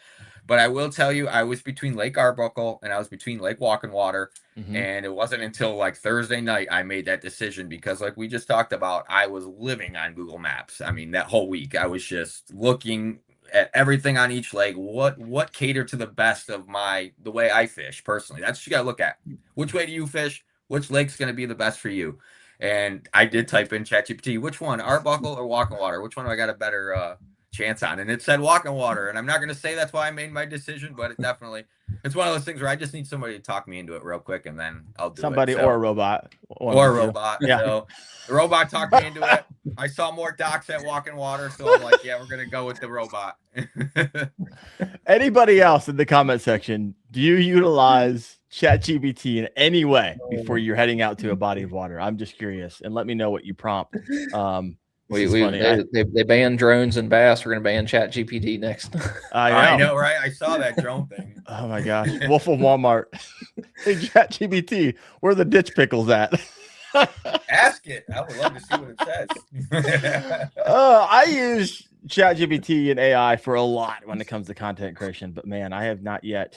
But I will tell you, I was between Lake Arbuckle and I was between Lake Walk-in Water. And it wasn't until like Thursday night I made that decision because, like we just talked about, I was living on Google Maps. I mean, that whole week I was just looking at everything on each lake. What catered to the best of the way I fish personally. That's what you got to look at. Which way do you fish? Which lake's going to be the best for you? And I did type in ChatGPT, which one, Arbuckle or Walk-in Water? Which one do I got a better chance on? And it said Walk-in Water. And I'm not going to say that's why I made my decision, but it's one of those things where I just need somebody to talk me into it real quick, and then I'll do somebody or a robot. Or a robot. Yeah. So the robot talked me into it. I saw more docks at Walk-in Water, so I'm like, yeah, we're going to go with the robot. Anybody else in the comment section, do you utilize ChatGPT in any way before you're heading out to a body of water? I'm just curious, and let me know what you prompt. They banned drones and bass. We're going to ban ChatGPT next. I know, right? I saw that drone thing. Oh my gosh. Wolf of Walmart. Hey, ChatGPT, where are the ditch pickles at? Ask it. I would love to see what it says. I use ChatGPT and AI for a lot when it comes to content creation, but man, I have not yet.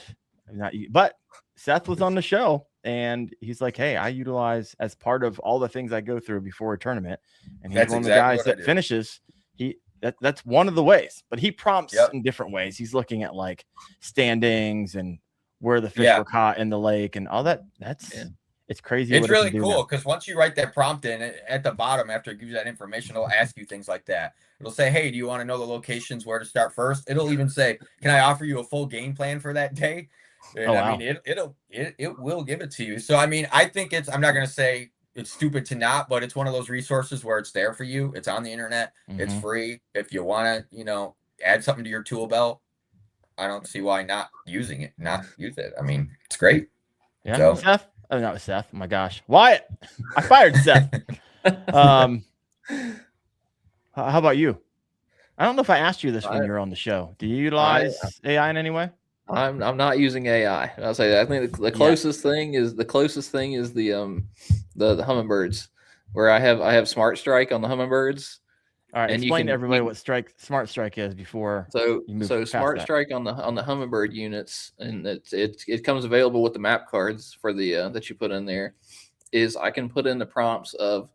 But Seth was on the show and he's like, hey, I utilize as part of all the things I go through before a tournament. And he's one of the guys that finishes. That's one of the ways, but he prompts in different ways. He's looking at like standings and where the fish were caught in the lake and all that. It's crazy. It's really cool because once you write that prompt in at the bottom, after it gives you that information, it'll ask you things like that. It'll say, hey, do you want to know the locations where to start first? It'll even say, can I offer you a full game plan for that day? And I mean, it will give it to you. So, I mean, I think I'm not going to say it's stupid to not, but it's one of those resources where it's there for you. It's on the internet. It's free. If you want to, add something to your tool belt, I don't see why not use it. I mean, it's great. Yeah. So, Seth? Oh, not Seth. Oh my gosh. Wyatt. I fired Seth. How about you? I don't know if I asked you this when you were on the show. Do you utilize AI in any way? I'm not using AI. I'll say that. I think the closest thing is the hummingbirds, where I have Smart Strike on the hummingbirds. All right, and explain to everybody what Smart Strike is before. So Smart Strike on the Hummingbird units, and it comes available with the map cards for the that you put in there. Is I can put in the prompts of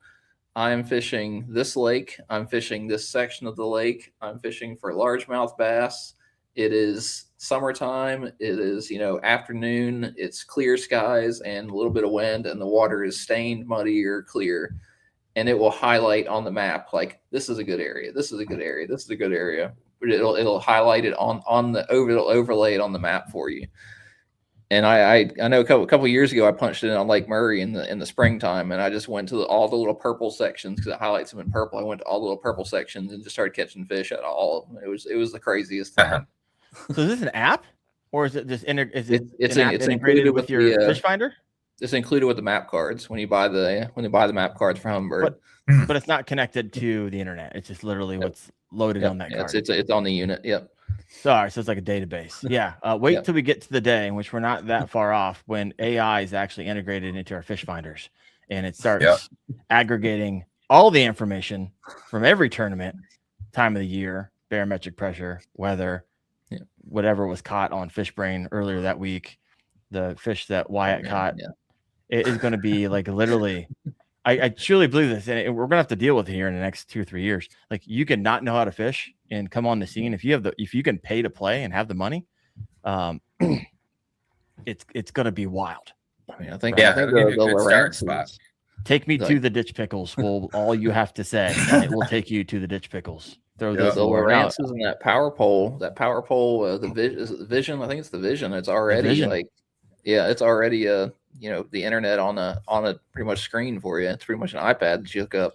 I'm fishing this lake, I'm fishing this section of the lake, I'm fishing for largemouth bass, It is summertime. It is, afternoon. It's clear skies and a little bit of wind, and the water is stained, muddy, or clear. And it will highlight on the map, like, this is a good area. This is a good area. This is a good area. But it'll highlight it it'll overlay it on the map for you. And I know a couple of years ago, I punched it in on Lake Murray in the springtime, and I just went to all the little purple sections because it highlights them in purple. I went to all the little purple sections and just started catching fish at all of them. It was the craziest thing. So is this an app, or is it just it's integrated with your fish finder? It's included with the map cards when you buy the map cards for Humminbird. But it's not connected to the internet. It's just literally what's loaded on that card. It's on the unit. Yep. Sorry, so it's like a database. Yeah. Wait till we get to the day in which we're not that far off when AI is actually integrated into our fish finders, and it starts aggregating all the information from every tournament, time of the year, barometric pressure, weather, whatever was caught on FishBrain earlier that week, the fish that Wyatt caught. Yeah. It is going to be like literally. I truly believe this, and we're gonna have to deal with it here in the next 2 or 3 years. Like, you can not know how to fish and come on the scene if you can pay to play and have the money. It's gonna be wild. I mean, I think the start spot. Take me to the ditch pickles. Well, all you have to say, it will take you to the ditch pickles. Throw those the Lowrances and that power pole. The Vision. I think it's the Vision. It's already it's already the internet on a pretty much screen for you. It's pretty much an iPad that you hook up.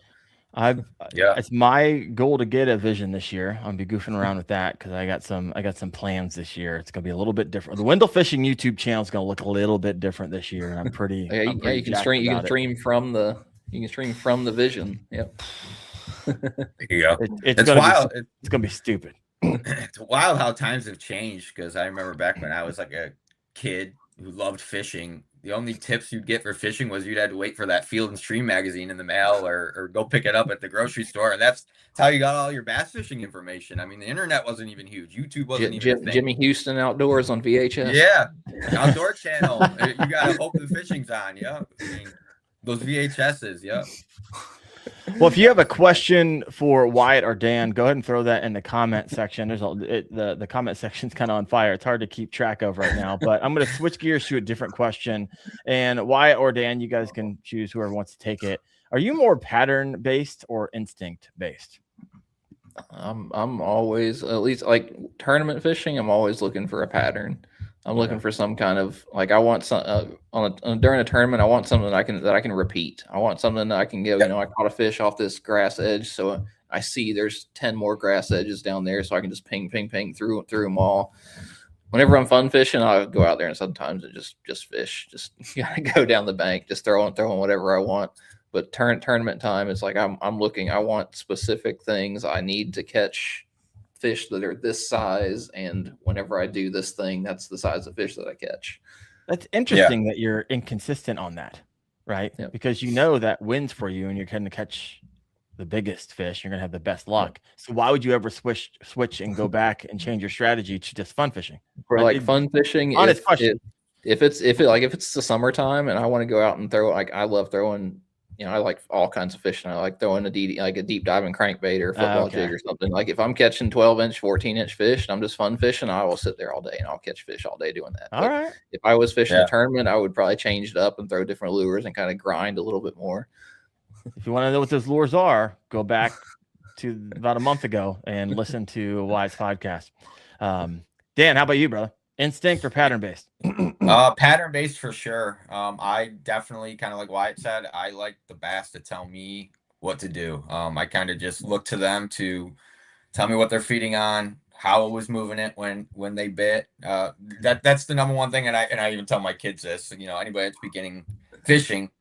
It's my goal to get a Vision this year. I'll be goofing around with that because I got some plans this year. It's gonna be a little bit different. The Wendell Fishing YouTube channel is gonna look a little bit different this year, and I'm pretty. You can stream from the Vision. Yep. There you go. It's wild. It's gonna be stupid. It's wild how times have changed, because I remember back when I was like a kid who loved fishing, the only tips you'd get for fishing was you'd have to wait for that Field and Stream magazine in the mail or go pick it up at the grocery store. And that's how you got all your bass fishing information. I mean, the internet wasn't even huge. YouTube wasn't even a thing. Jimmy Houston Outdoors on VHS. Yeah. Outdoor channel. You got to hope the fishing's on. Yeah. I mean, those VHSs. Yeah. Well, if you have a question for Wyatt or Dan, go ahead and throw that in the comment section. The comment section's kind of on fire. It's hard to keep track of right now, but I'm going to switch gears to a different question. And Wyatt or Dan, you guys can choose whoever wants to take it. Are you more pattern based or instinct based? I'm always, at least like tournament fishing, I'm always looking for a pattern. I'm looking for some kind of, like, I want some during a tournament. I want something that I can repeat. I want something that I can go. I caught a fish off this grass edge, so I see there's 10 more grass edges down there, so I can just ping through them all. Whenever I'm fun fishing, I'll go out there and sometimes it just fish. Just gotta go down the bank, just throwing whatever I want. But tournament time, it's like I'm looking. I want specific things. I need to catch fish that are this size, and whenever I do this thing, that's the size of fish that I catch. That's interesting that you're inconsistent on that, right? Yeah. Because that wins for you, and you're going to catch the biggest fish. You're going to have the best luck. So why would you ever switch and go back and change your strategy to just fun fishing? For like fun fishing, honest question. If it's the summertime and I want to go out and throw, like, I love throwing. I like all kinds of fishing. I like throwing a deep diving crankbait or a football jig or something. Like, if I'm catching 12-inch, 14-inch fish and I'm just fun fishing, I will sit there all day and I'll catch fish all day doing that. All right. If I was fishing a tournament, I would probably change it up and throw different lures and kind of grind a little bit more. If you want to know what those lures are, go back to about a month ago and listen to Wyatt's podcast. Dan, how about you, brother? Instinct or pattern based? Pattern based for sure. I definitely, kind of like Wyatt said, I like the bass to tell me what to do. I kind of just look to them to tell me what they're feeding on, how it was moving it when they bit. That's the number one thing. And I even tell my kids this, anybody that's beginning fishing,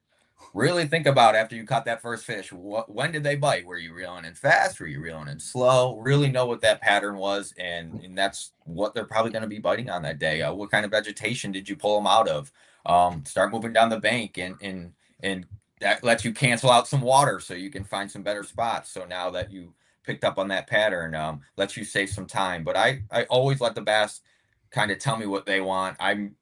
really think about after you caught that first fish, when did they bite? Were you reeling in fast? Were you reeling in slow? Really know what that pattern was, and that's what they're probably going to be biting on that day. What kind of vegetation did you pull them out of? Start moving down the bank, and that lets you cancel out some water so you can find some better spots. So now that you picked up on that pattern, lets you save some time. But I always let the bass kind of tell me what they want. I'm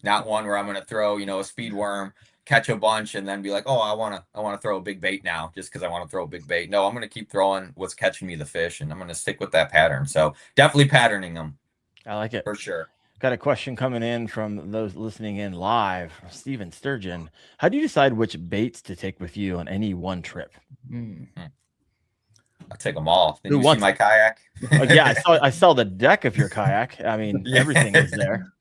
not one where I'm going to throw, a speed worm, catch a bunch, and then be like, oh, I want to throw a big bait now just because I want to throw a big bait. No, I'm going to keep throwing what's catching me the fish, and I'm going to stick with that pattern. So definitely patterning them. I like it. For sure. Got a question coming in from those listening in live. Steven Sturgeon. How do you decide which baits to take with you on any one trip? I'll take them all. Did Who you see wants my kayak? Yeah, I saw the deck of your kayak. I mean, everything was there.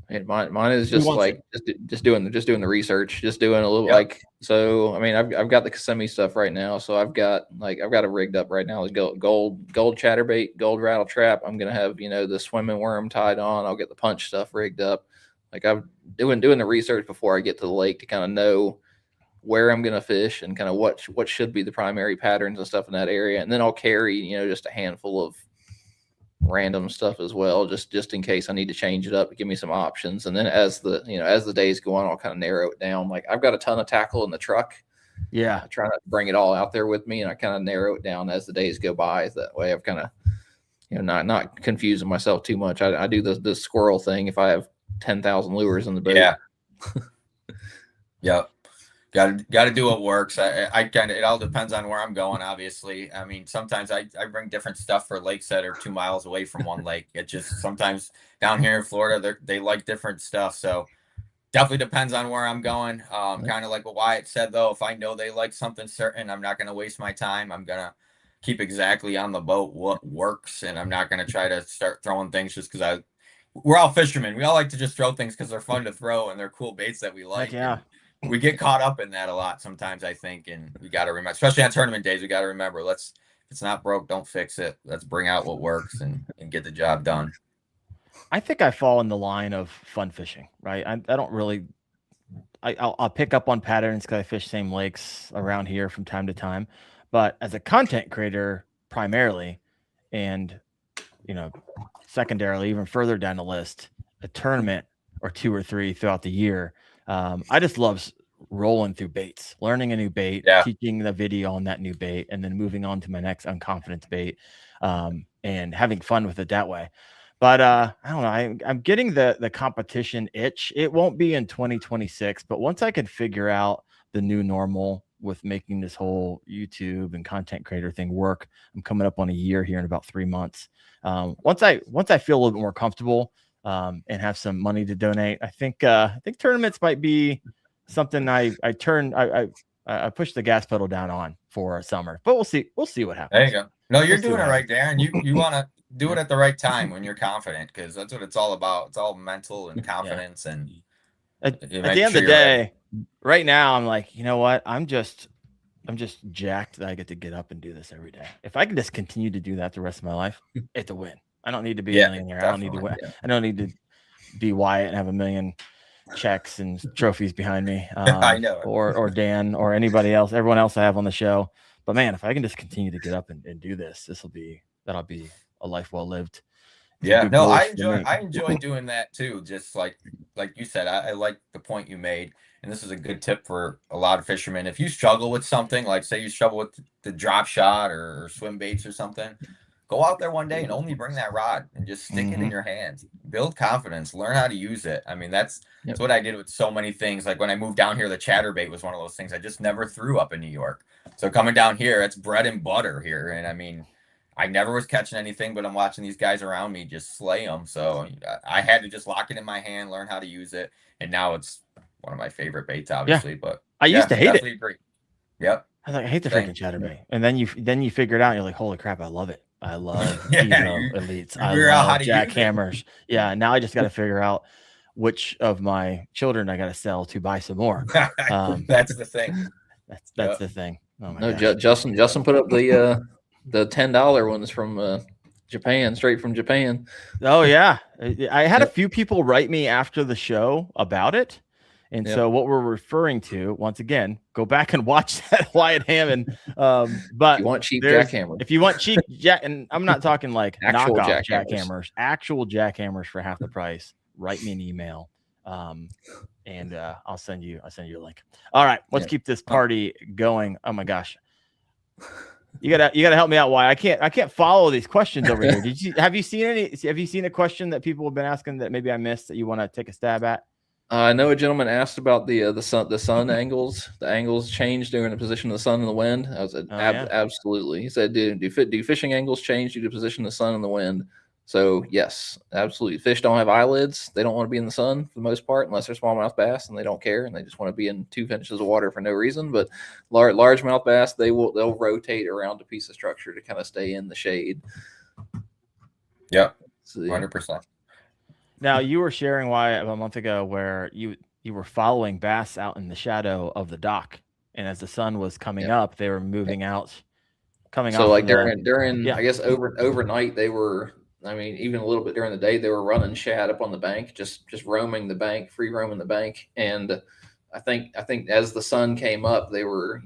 And mine is just like just doing the research, just doing a little like so. I mean, I've got the Kissimmee stuff right now, so I've got it rigged up right now. Gold chatterbait, gold rattle trap. I'm gonna have the swimming worm tied on. I'll get the punch stuff rigged up. Like I'm doing the research before I get to the lake to kind of know where I'm gonna fish and kind of what should be the primary patterns and stuff in that area, and then I'll carry just a handful of random stuff as well, just in case I need to change it up to give me some options. And then as the days go on, I'll kind of narrow it down. Like I've got a ton of tackle in the truck. Yeah. I try not to bring it all out there with me, and I kind of narrow it down as the days go by. That way I've kind of, not confusing myself too much. I do the squirrel thing if I have 10,000 lures in the boat. Yeah. Yep. Got to do what works. I kind of, it all depends on where I'm going, obviously. I mean, sometimes I bring different stuff for lakes that are 2 miles away from one lake. It just sometimes down here in Florida, they like different stuff. So definitely depends on where I'm going. Kind of like what Wyatt said, though, if I know they like something certain, I'm not going to waste my time. I'm going to keep exactly on the boat what works. And I'm not going to try to start throwing things just because we're all fishermen. We all like to just throw things because they're fun to throw and they're cool baits that we like. Heck yeah. We get caught up in that a lot sometimes, I think, and we got to remember, especially on tournament days, we got to remember, if it's not broke, don't fix it. Let's bring out what works and get the job done. I think I fall in the line of fun fishing, right? I don't really, I'll pick up on patterns because I fish same lakes around here from time to time, but as a content creator primarily, and, secondarily, even further down the list, a tournament or 2 or 3 throughout the year. I just love rolling through baits, learning a new bait, teaching the video on that new bait, and then moving on to my next unconfidence bait, and having fun with it that way. But I don't know. I'm getting the competition itch. It won't be in 2026, but once I could figure out the new normal with making this whole YouTube and content creator thing work, I'm coming up on a year here in about 3 months. Once I feel a little bit more comfortable, and have some money to donate, I think tournaments might be something I push the gas pedal down on for summer, but we'll see what happens. There you go. No, you're doing it right, Darren. You want to do it at the right time when you're confident, because that's what it's all about. It's all mental and confidence. And at the end of the day, right now, I'm like, you know what? I'm just jacked that I get to get up and do this every day. If I can just continue to do that the rest of my life, it's a win. I don't need to be a millionaire. I don't need to win. I don't need to be Wyatt and have 1 million checks and trophies behind me. I know. Or Dan or anybody else, everyone else I have on the show. But man, if I can just continue to get up and do this, that'll be a life well lived. Yeah, no, I enjoy doing that too. Just like you said, I like the point you made. And this is a good tip for a lot of fishermen. If you struggle with something, like say you struggle with the drop shot or swim baits or something, go out there one day and only bring that rod and just stick it in your hands. Build confidence. Learn how to use it. I mean, that's what I did with so many things. Like when I moved down here, the chatterbait was one of those things I just never threw up in New York. So coming down here, it's bread and butter here. And I mean, I never was catching anything, but I'm watching these guys around me just slay them. So I had to just lock it in my hand, learn how to use it. And now it's one of my favorite baits, obviously. But I used to hate it. Agree. Yep. I was like, I hate the freaking chatterbait. And then you figure it out and you're like, holy crap, I love it. I love elites. I love jackhammers. Yeah. Now I just got to figure out which of my children I got to sell to buy some more. That's the thing. That's the thing. Oh my gosh. Justin put up the $10 ones from Japan, straight from Japan. Oh yeah. I had a few people write me after the show about it. And so what we're referring to, once again, go back and watch that Wyatt Hammond. But you want cheap jackhammers. If you want cheap and I'm not talking like actual knockoff jackhammers, actual jackhammers for half the price, write me an email. And I'll send you a link. All right, let's keep this party going. Oh my gosh. You gotta help me out. Why I can't follow these questions over here. Have you seen a question that people have been asking that maybe I missed that you want to take a stab at? I know a gentleman asked about the sun angles. The angles change during the position of the sun and the wind. I was absolutely. He said, "Do fishing angles change due to position of the sun and the wind?" So yes, absolutely. Fish don't have eyelids. They don't want to be in the sun for the most part, unless they're smallmouth bass, and they don't care, and they just want to be in 2 inches of water for no reason. But largemouth bass, they'll rotate around a piece of structure to kind of stay in the shade. Yep, So, 100%. Now, you were sharing why a month ago where you were following bass out in the shadow of the dock, and as the sun was coming up, they were moving out, coming so out. like during Yeah. I guess overnight they were. I mean, even a little bit during the day, they were running shad up on the bank, just roaming the bank, free roaming the bank. And I think as the sun came up, they were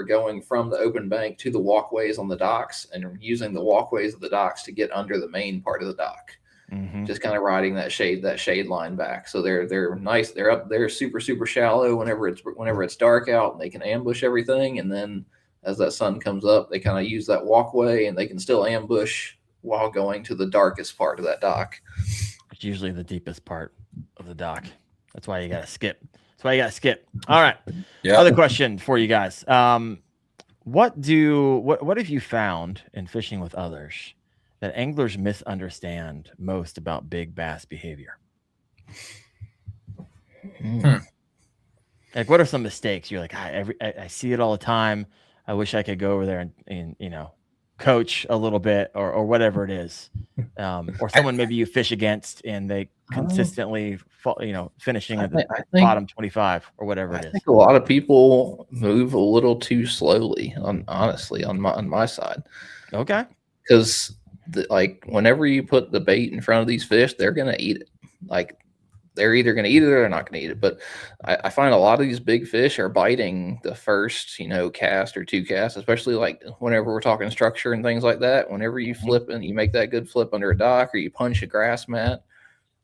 going from the open bank to the walkways on the docks and using the walkways of the docks to get under the main part of the dock. Mm-hmm. Just kind of riding that shade line back. So they're nice. They're up there super shallow whenever it's dark out, and they can ambush everything. And then as that sun comes up, they kind of use that walkway, and they can still ambush while going to the darkest part of that dock. It's usually the deepest part of the dock. That's why you got to skip. All right. Yeah. Other question for you guys. What have you found in fishing with others that anglers misunderstand most about big bass behavior? Like, what are some mistakes you're like, I see it all the time. I wish I could go over there and coach a little bit or whatever it is, or someone maybe you fish against and they consistently finishing at the bottom 25 or whatever it is. I think a lot of people move a little too slowly honestly on my side. Okay. Because like whenever you put the bait in front of these fish, they're going to eat it. Like they're either going to eat it or they're not going to eat it. But I find a lot of these big fish are biting the first, cast or 2 casts, especially like whenever we're talking structure and things like that. Whenever you flip and you make that good flip under a dock or you punch a grass mat,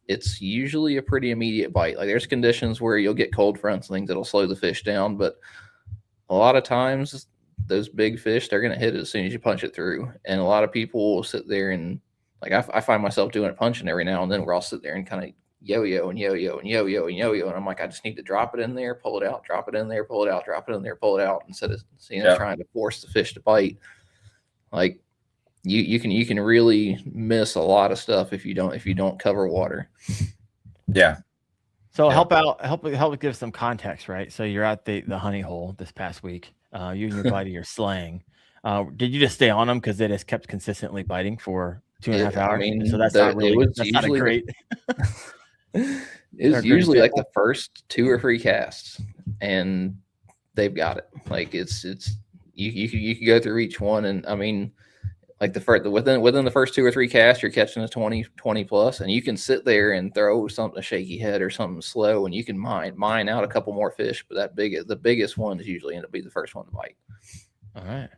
it's usually a pretty immediate bite. Like there's conditions where you'll get cold fronts and things that'll slow the fish down. But a lot of times those big fish, they're going to hit it as soon as you punch it through. And a lot of people will sit there and like, I find myself doing it punching every now and then where I'll sit there and kind of yo-yo and yo-yo and yo-yo and yo-yo. And I'm like, I just need to drop it in there, pull it out, drop it in there, pull it out, drop it in there, pull it out, instead of trying to force the fish to bite. Like you can really miss a lot of stuff if you don't cover water. Yeah. So help give some context, right? So you're at the honey hole this past week. You and your buddy are slaying. Did you just stay on them because they just kept consistently biting for 2.5 hours? I mean, so that's not a great. It's usually like the first 2 or 3 casts, and they've got it. Like it's you can go through each one, and I mean, like within the first 2 or 3 casts, you're catching a 20 plus, and you can sit there and throw a shaky head or something slow, and you can mine out a couple more fish. But the biggest one is usually end up being the first one to bite. All right.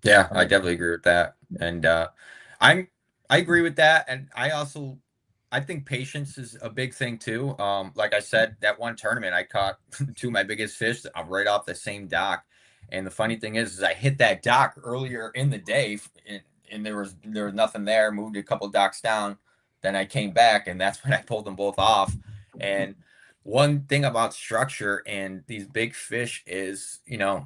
Yeah, I definitely agree with that, and I agree with that, and I think patience is a big thing too. Like I said, that one tournament, I caught 2 of my biggest fish right off the same dock. And the funny thing is I hit that dock earlier in the day, and there was nothing there. Moved a couple docks down, then I came back, and that's when I pulled them both off. And one thing about structure and these big fish is, kind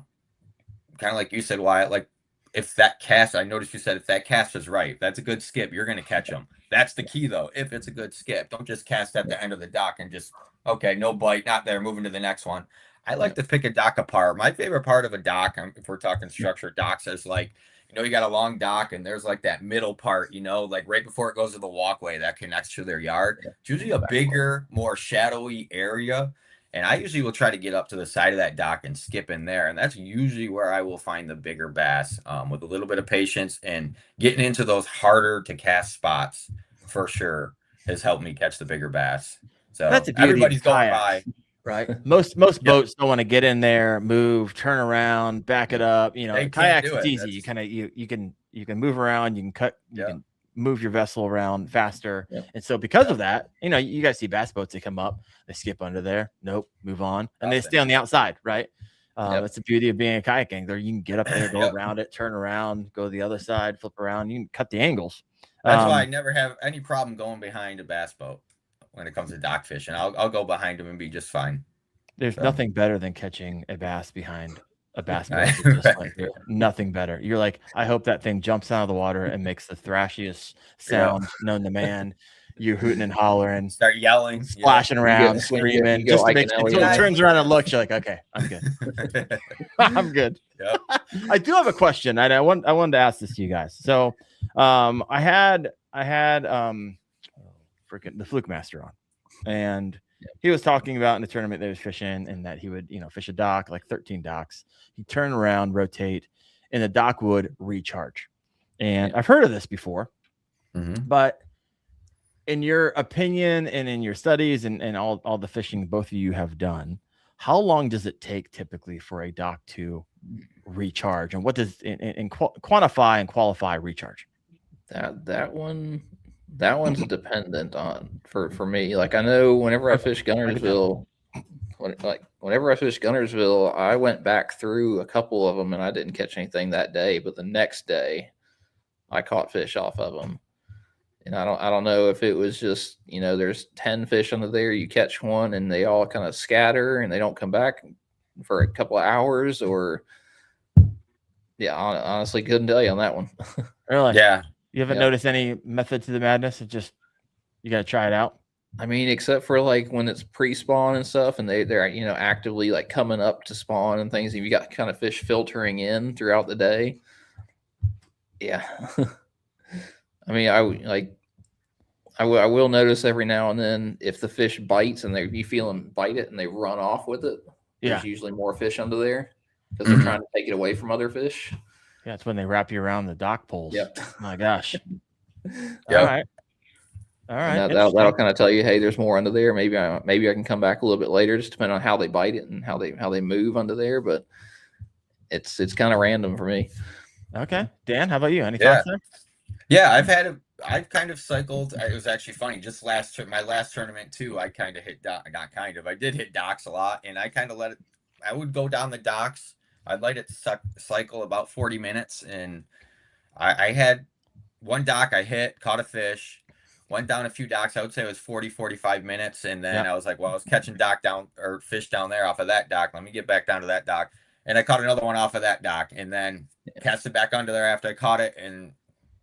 of like you said, Wyatt, like if that cast, I noticed you said if that cast is right, if that's a good skip, you're going to catch them. That's the key, though. If it's a good skip, don't just cast at the end of the dock and just, okay, no bite, not there, moving to the next one. I like to pick a dock apart. My favorite part of a dock, if we're talking structured docks, is like, you got a long dock and there's like that middle part, like right before it goes to the walkway that connects to their yard. It's usually a bigger, more shadowy area. And I usually will try to get up to the side of that dock and skip in there. And that's usually where I will find the bigger bass, with a little bit of patience, and getting into those harder to cast spots for sure has helped me catch the bigger bass. So that's everybody's going by. Right. Most boats don't want to get in there, move, turn around, back it up. Kayaks, it's easy. You kind of you can move around, you can move your vessel around faster. And so because of that, you guys see bass boats, they come up, they skip under there, nope, move on, and they stay on the outside, right? That's the beauty of being a kayak angler. You can get up there, go around it, turn around, go to the other side, flip around, you can cut the angles. That's why I never have any problem going behind a bass boat when it comes to dock fishing. I'll go behind them and be just fine. There's nothing better than catching a bass behind a basketball hoop just went through. Nothing better. You're like, I hope that thing jumps out of the water and makes the thrashiest sound known to man. You're hooting and hollering, start yelling, splashing around, screaming, just to make sure it turns around and looks. You're like, okay, I'm good. I'm good. Yep. I do have a question, and I wanted to ask this to you guys. So, I had freaking the Fluke Master on, and he was talking about in the tournament that he was fishing, and that he would, fish a dock, like 13 docks. He'd turn around, rotate, and the dock would recharge. And I've heard of this before, but in your opinion and in your studies and all the fishing both of you have done, how long does it take typically for a dock to recharge, and what does quantify and qualify recharge? That one's dependent on for me. Like, I know whenever I fish Gunnersville, I went back through a couple of them and I didn't catch anything that day, but the next day I caught fish off of them. And I don't know if it was just, there's 10 fish under there, you catch one and they all kind of scatter and they don't come back for a couple of hours, or honestly couldn't tell you on that one. Really? Yeah. You haven't noticed any method to the madness? It just, you got to try it out. I mean, except for like when it's pre-spawn and stuff, and they're actively like coming up to spawn and things. If you got kind of fish filtering in throughout the day, yeah. I mean, I will notice every now and then if the fish bites and you feel them bite it and they run off with it. There's usually more fish under there because they're trying to take it away from other fish. Yeah, it's when they wrap you around the dock poles. Yep. My gosh. Yep. All right. That'll kind of tell you, hey, there's more under there. Maybe I can come back a little bit later, just depending on how they bite it and how they move under there. But it's kind of random for me. Okay, Dan, how about you? Any thoughts there? Yeah, I've kind of cycled. It was actually funny. Just my last tournament too, I kind of hit I did hit docks a lot, and I kind of let it. I would go down the docks. I'd let it cycle about 40 minutes, and I had one dock I hit, caught a fish, went down a few docks. I would say it was 40, 45 minutes, and then I was like, well, I was catching fish down there off of that dock. Let me get back down to that dock, and I caught another one off of that dock, and then cast it back under there after I caught it, and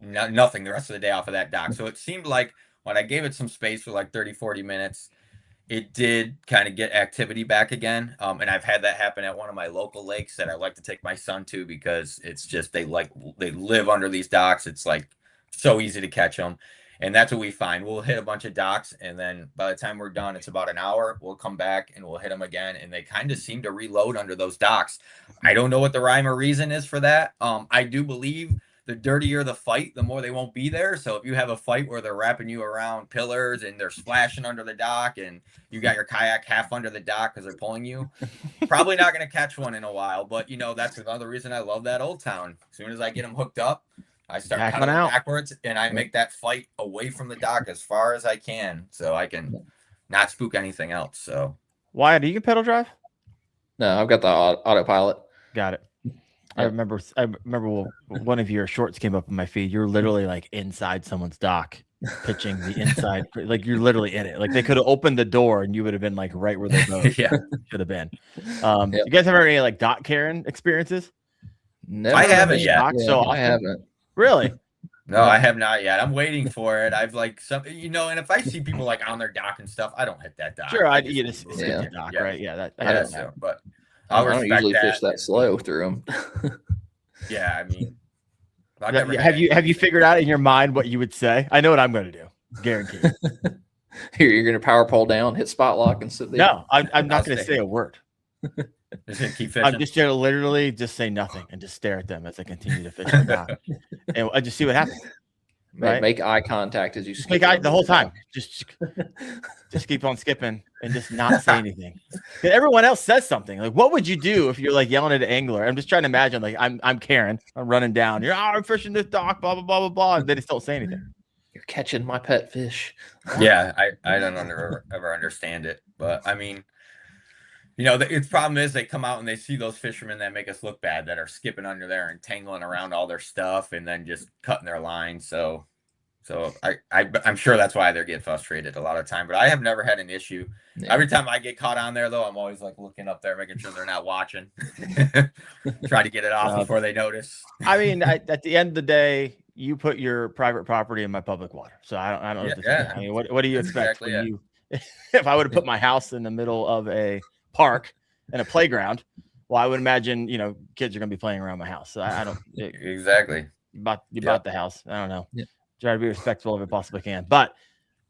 nothing the rest of the day off of that dock. So it seemed like when I gave it some space for like 30, 40 minutes, it did kind of get activity back again. And I've had that happen at one of my local lakes that I like to take my son to, because it's just, they live under these docks. It's like so easy to catch them. And that's what we find. We'll hit a bunch of docks, and then by the time we're done, it's about an hour. We'll come back and we'll hit them again. And they kind of seem to reload under those docks. I don't know what the rhyme or reason is for that. I do believe the dirtier the fight, the more they won't be there. So if you have a fight where they're wrapping you around pillars and they're splashing under the dock, and you got your kayak half under the dock because they're pulling you, probably not going to catch one in a while. But, that's another reason I love that Old Town. As soon as I get them hooked up, I start cutting backwards, and I make that fight away from the dock as far as I can, so I can not spook anything else. So, Wyatt, do you can pedal drive? No, I've got the autopilot. Got it. I remember one of your shorts came up in my feed. You're literally like inside someone's dock, pitching the inside, like you're literally in it. Like they could have opened the door and you would have been like right where they both should have been. You guys have any like dock carrying experiences? No, I haven't yet. I haven't. Really? No, I have not yet. I'm waiting for it. I've like some, and if I see people like on their dock and stuff, I don't hit that dock. Sure, I'd skip the dock, right? Yeah, but I don't usually fish that slow through them. Yeah, I mean, have you figured out in your mind what you would say? I know what I'm going to do, guaranteed. You're going to power pole down, hit spot lock, and sit there. No, I'm not going to say a word. Just gonna keep fishing. I'm just going to literally just say nothing and just stare at them as I continue to fish the dock, and I just see what happens. Right? Make eye contact as you skip. Make eye the whole time. Just keep on skipping and just not say anything. And everyone else says something. Like, what would you do if you're like yelling at an angler? I'm just trying to imagine. Like, I'm Karen. I'm running down. I'm fishing this dock. Blah blah blah blah blah. And they just don't say anything. You're catching my pet fish. Yeah, I don't ever understand it. But I mean, the problem is they come out and they see those fishermen that make us look bad, that are skipping under there and tangling around all their stuff and then just cutting their line. So So I'm sure that's why they get frustrated a lot of time. But I have never had an issue. Yeah. Every time I get caught on there, though, I'm always like looking up there, making sure they're not watching. Try to get it off before they notice. I mean, at the end of the day, you put your private property in my public water, so I don't know. I mean, what do you expect exactly when you? If I would have put my house in the middle of a park and a playground, well, I would imagine kids are going to be playing around my house. So I don't exactly. You bought the house. I don't know. Yeah. Try to be respectful if it possibly can, but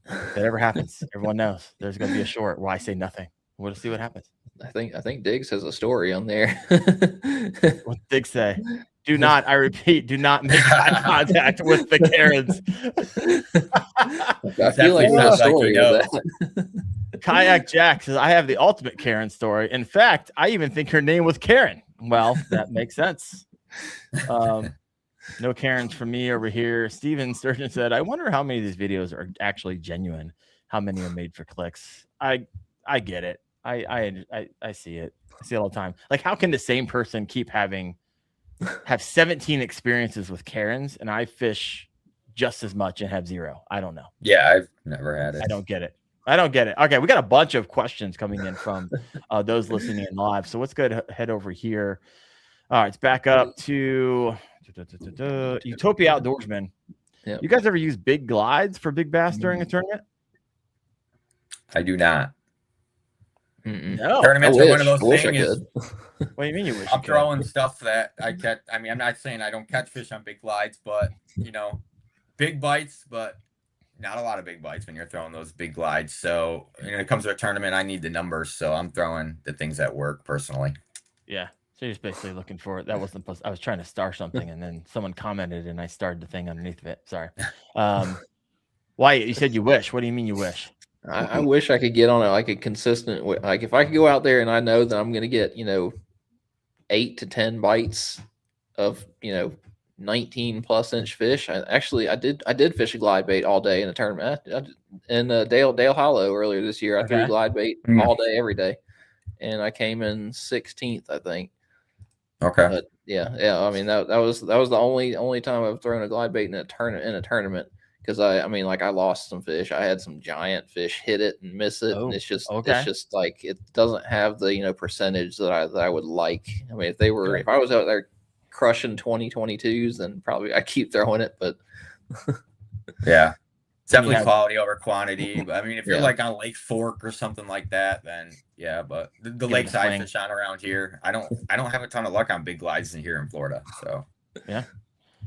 if that ever happens, everyone knows there's going to be a short where I say nothing. We'll see what happens. I think Diggs has a story on there. What Diggs say? Do not, I repeat, do not make eye contact with the Karens. I feel like there's a story of that. Kayak Jack says, I have the ultimate Karen story. In fact, I even think her name was Karen. Well, that makes sense. No Karens for me over here. Steven Sturgeon said, I wonder how many of these videos are actually genuine. How many are made for clicks? I get it. I see it. I see it all the time. Like, how can the same person keep have 17 experiences with Karens and I fish just as much and have 0? I don't know. Yeah, I've never had it. I don't get it. Okay, we got a bunch of questions coming in from those listening in live. So let's go head over here. All right, it's back up to Utopia Outdoorsman. Yep. You guys ever use big glides for big bass during a tournament? I do not. No. Tournaments are one of those things. What do you mean you wish? I'm throwing stuff that I catch. I mean, I'm not saying I don't catch fish on big glides, but big bites, but not a lot of big bites when you're throwing those big glides. So when it comes to a tournament, I need the numbers. So I'm throwing the things that work personally. Yeah. So you're just basically looking for it. That wasn't I was trying to star something and then someone commented and I started the thing underneath of it. Sorry. Why you said you wish? What do you mean you wish? I wish I could get on like a consistent, like if I could go out there and I know that I'm going to get, 8 to 10 bites of, 19 plus inch fish. I did fish a glide bait all day in a tournament in Dale Hollow earlier this year. I threw glide bait all day, every day. And I came in 16th, I think. Okay. But yeah. I mean, that was the only time I've thrown a glide bait in a tournament. Because I lost some fish. I had some giant fish hit it and miss it, and it's just like it doesn't have the percentage that I would like. I mean, if I was out there crushing 2022s, then probably I keep throwing it. But yeah, it's definitely quality over quantity. But I mean, if you're like on Lake Fork or something like that, then yeah. But the lakes I fish on around here, I don't have a ton of luck on big glides in here in Florida. So yeah.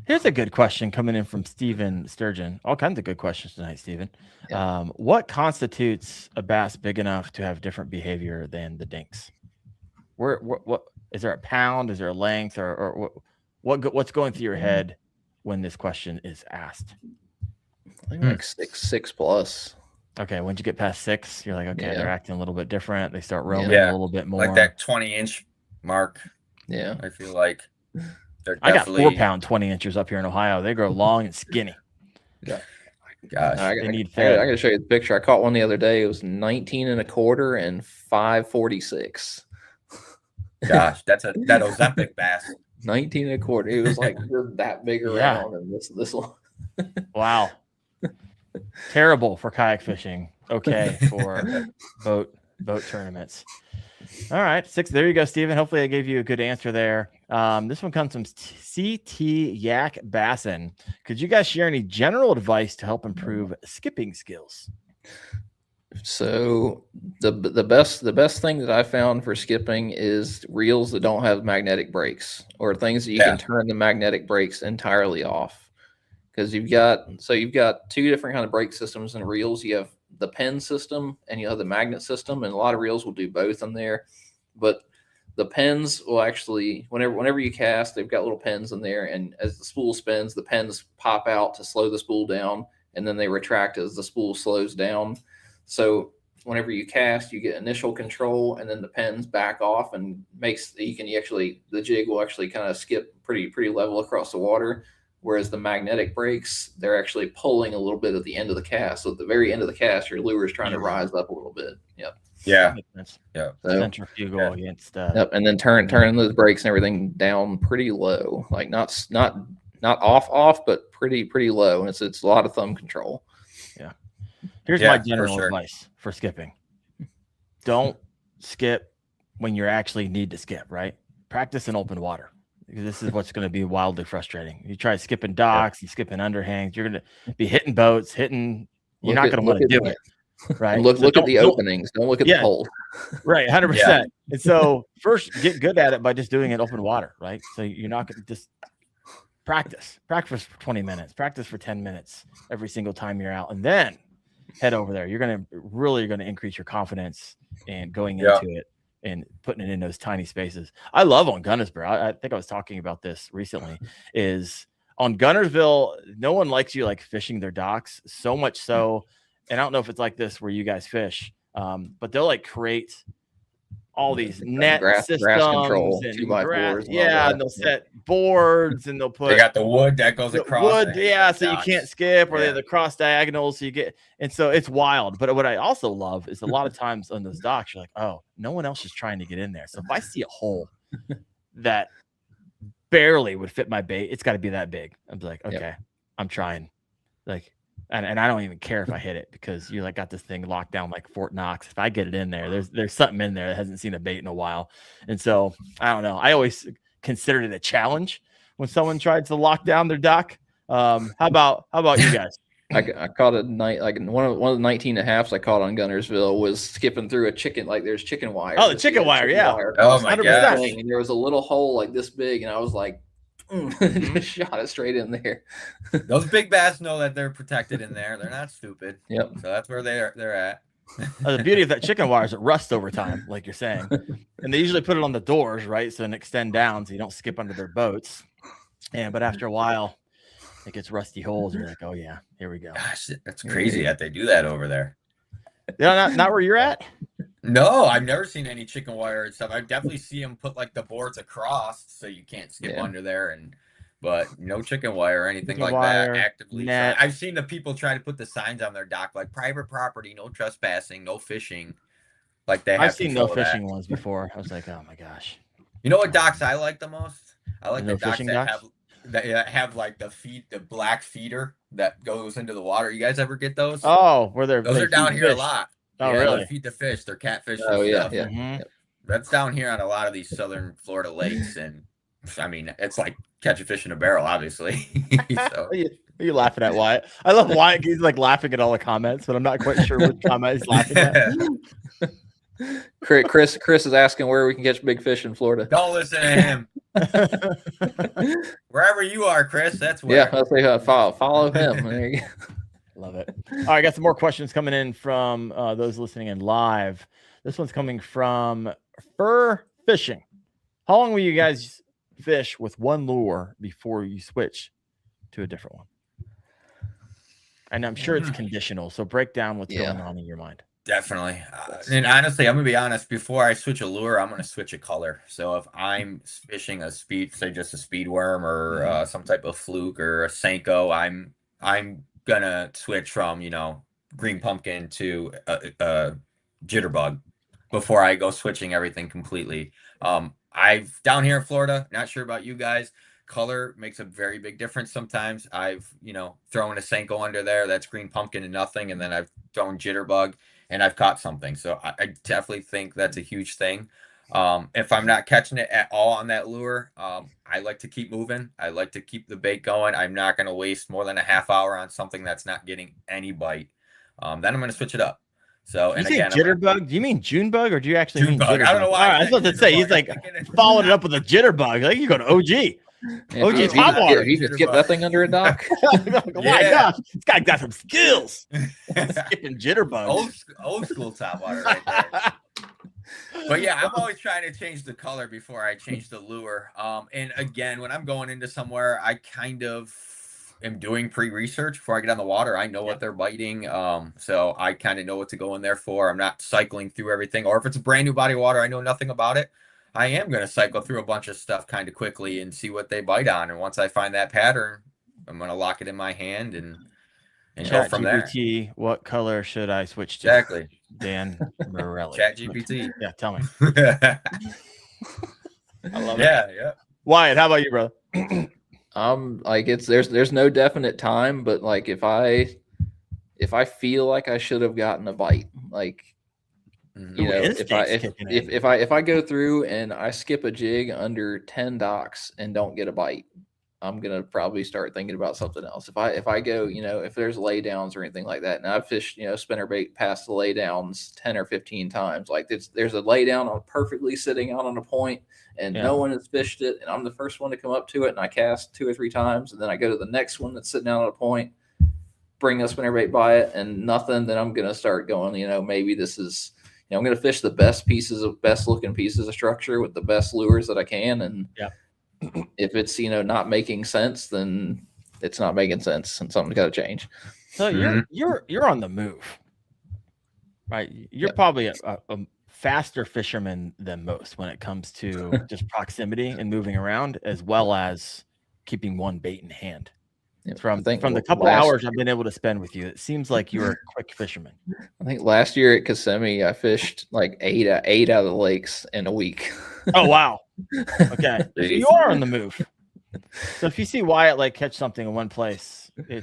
Here's a good question coming in from Steven Sturgeon. All kinds of good questions tonight, Steven. Yeah. What constitutes a bass big enough to have different behavior than the dinks? What is there a pound? Is there a length, or what's going through your head when this question is asked? I think like six plus. Okay, once you get past 6, you're like, okay, they're acting a little bit different. They start roaming a little bit more, like that 20-inch mark. Yeah, I feel like. I got 4-pound 20 inches up here in Ohio. They grow long and skinny. Yeah. Gosh, I got to show you the picture. I caught one the other day. It was 19 1/4 and 5.46. Gosh, that Ozempic bass. 19 1/4. It was like that big around and this long. Wow. Terrible for kayak fishing. Okay for boat tournaments. All right, 6. There you go, Steven. Hopefully I gave you a good answer there. This one comes from CT Yak Bassin. Could you guys share any general advice to help improve skipping skills? So the best thing that I found for skipping is reels that don't have magnetic brakes, or things that you can turn the magnetic brakes entirely off. Because you've got 2 different kind of brake systems in reels. You have the pen system and you have the magnet system, and a lot of reels will do both in there. But the pens will actually, whenever you cast, they've got little pens in there, and as the spool spins, the pens pop out to slow the spool down, and then they retract as the spool slows down. So whenever you cast, you get initial control, and then the pens back off, and the jig will actually kind of skip pretty level across the water. Whereas the magnetic brakes, they're actually pulling a little bit at the end of the cast. So at the very end of the cast, your lure is trying to rise up a little bit. Yep. Yeah. Yeah. Centrifugal against. Yep. And then turning those brakes and everything down pretty low, like not not off, but pretty low, and it's a lot of thumb control. Yeah. Here's my general advice for skipping. Don't skip when you actually need to skip, right? Practice in open water. Because this is what's going to be wildly frustrating. You try skipping docks and skipping underhangs, you're going to be hitting boats, you're not going to want to do it. Right. Look at the openings. Don't look at the hole. Right. 100%. And so first get good at it by just doing it in open water. Right. So you're not going to just practice for 20 minutes, practice for 10 minutes every single time you're out, and then head over there. You're going to increase your confidence in going into it and putting it in those tiny spaces. I love on Gunnersville. I think I was talking about this recently, is on Gunnersville, no one likes you like fishing their docks so much so. And I don't know if it's like this where you guys fish, but they'll like create all these net systems, grass control, and 2x4s. and they'll set boards, and they'll put. They got the wood that goes across. So you can't skip, or they have the cross diagonals, so you get. And so it's wild. But what I also love is a lot of times on those docks, you're like, oh, no one else is trying to get in there. So if I see a hole that barely would fit my bait, it's got to be that big. I'm like, okay, I'm trying, like. And I don't even care if I hit it, because you like got this thing locked down like Fort Knox. If I get it in there, there's something in there that hasn't seen a bait in a while. And so I don't know. I always considered it a challenge when someone tried to lock down their dock. How about you guys? I caught a night, like one of the 19.5s I caught on Gunnersville was skipping through a chicken, like there's chicken wire. Oh, the chicken wire, yeah. Oh my god! And there was a little hole like this big, and I was like, just shot it straight in there. Those big bass know that they're protected in there. They're not stupid. Yep. So that's where they're at. The beauty of that chicken wire is it rusts over time, like you're saying. And they usually put it on the doors, right? So it extend down so you don't skip under their boats. But after a while, it gets rusty holes. You're like, oh yeah, here we go. Gosh, that's crazy that they do that over there. Yeah, not where you're at. No, I've never seen any chicken wire and stuff. I definitely see them put like the boards across so you can't skip under there, but no chicken wire or anything like that actively. Net. I've seen the people try to put the signs on their dock like private property, no trespassing, no fishing. Like they have. I've seen no fishing ones before. I was like, oh my gosh. You know what docks I like the most? I like the docks that have like the black feeder that goes into the water. You guys ever get those? Oh, those are down here a lot. Oh, really? They feed the fish. They're catfish. Oh, yeah, stuff. yeah. Mm-hmm. That's down here on a lot of these southern Florida lakes, and I mean, it's like catch a fish in a barrel, obviously. So. Are you laughing at Wyatt? I love Wyatt. He's like laughing at all the comments, but I'm not quite sure which comment he's laughing at. Chris is asking where we can catch big fish in Florida. Don't listen to him. Wherever you are, Chris, that's where. Yeah, let's say follow him. There you go. Love it. All right, I got some more questions coming in from those listening in live. This one's coming from Fur Fishing. How long will you guys fish with one lure before you switch to a different one? And I'm sure it's conditional, so break down what's going on in your mind. Definitely. And honestly, I'm going to be honest, before I switch a lure, I'm going to switch a color. So if I'm fishing a speed, say just a speed worm or some type of fluke or a Senko, I'm going to switch from, green pumpkin to a jitterbug before I go switching everything completely. I've down here in Florida, not sure about you guys, color makes a very big difference sometimes. I've, thrown a Senko under there that's green pumpkin and nothing, and then I've thrown jitterbug and I've caught something. So I definitely think that's a huge thing. If I'm not catching it at all on that lure, I like to keep moving. I like to keep the bait going. I'm not going to waste more than a half hour on something that's not getting any bite. Then I'm going to switch it up. So, and again, jitterbug? Do you mean June bug, or do you actually mean jitterbug? I don't know why. All right, I was about to say he's like followed it up with a jitterbug. Like you go to OG. OG top water. He could skip that thing under a dock. Oh my gosh, this guy got some skills. Skipping jitterbug. Old school top water right there. But yeah, I'm always trying to change the color before I change the lure. And again, when I'm going into somewhere, I kind of am doing pre-research before I get on the water. I know what they're biting. So I kind of know what to go in there for. I'm not cycling through everything. Or if it's a brand new body of water, I know nothing about it, I am going to cycle through a bunch of stuff kind of quickly and see what they bite on. And once I find that pattern, I'm going to lock it in my hand and go from there. What color should I switch to? Exactly. Dan Morelli. Chat GPT. Yeah, tell me. I love it. Yeah. Wyatt, how about you, brother? Like there's no definite time, but like if I feel like I should have gotten a bite, like you know, if I go through and I skip a jig under 10 docks and don't get a bite, I'm gonna probably start thinking about something else. If I go, you know, if there's laydowns or anything like that, and I've fished, you know, spinnerbait past the laydowns 10 or 15 times, like there's a laydown on perfectly sitting out on a point, and no one has fished it, and I'm the first one to come up to it, and I cast 2 or 3 times, and then I go to the next one that's sitting out on a point, bring a spinnerbait by it, and nothing. Then I'm gonna start going, you know, maybe this is, you know, I'm gonna fish the best looking pieces of structure with the best lures that I can, and if it's, you know, not making sense, then it's not making sense, and something's got to change. So you're on the move, right? You're probably a faster fisherman than most when it comes to just proximity and moving around, as well as keeping one bait in hand. From the couple hours I've been able to spend with you, it seems like you're a quick fisherman. I think last year at Kissimmee, I fished like eight out of the lakes in a week. Oh, wow. Okay. So you are on the move. So if you see Wyatt like catch something in one place, you're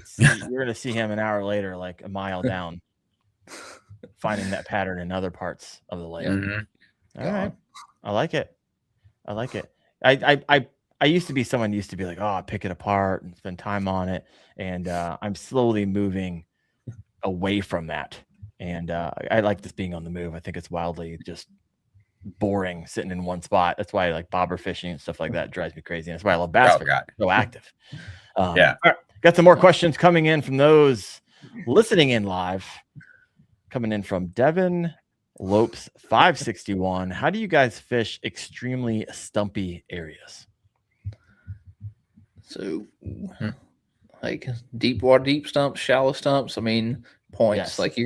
going to see him an hour later, like a mile down, finding that pattern in other parts of the lake. All right. I like it. I used to be someone who used to be like, oh, I pick it apart and spend time on it. And I'm slowly moving away from that. And I like this being on the move. I think it's wildly just boring sitting in one spot. That's why I like bobber fishing and stuff like that. It drives me crazy. And that's why I love bass fishing. So active. All right. Got some more questions coming in from those listening in live. Coming in from Devin Lopes 561. How do you guys fish extremely stumpy areas? So, like deep water, deep stumps, shallow stumps. I mean, points. Like you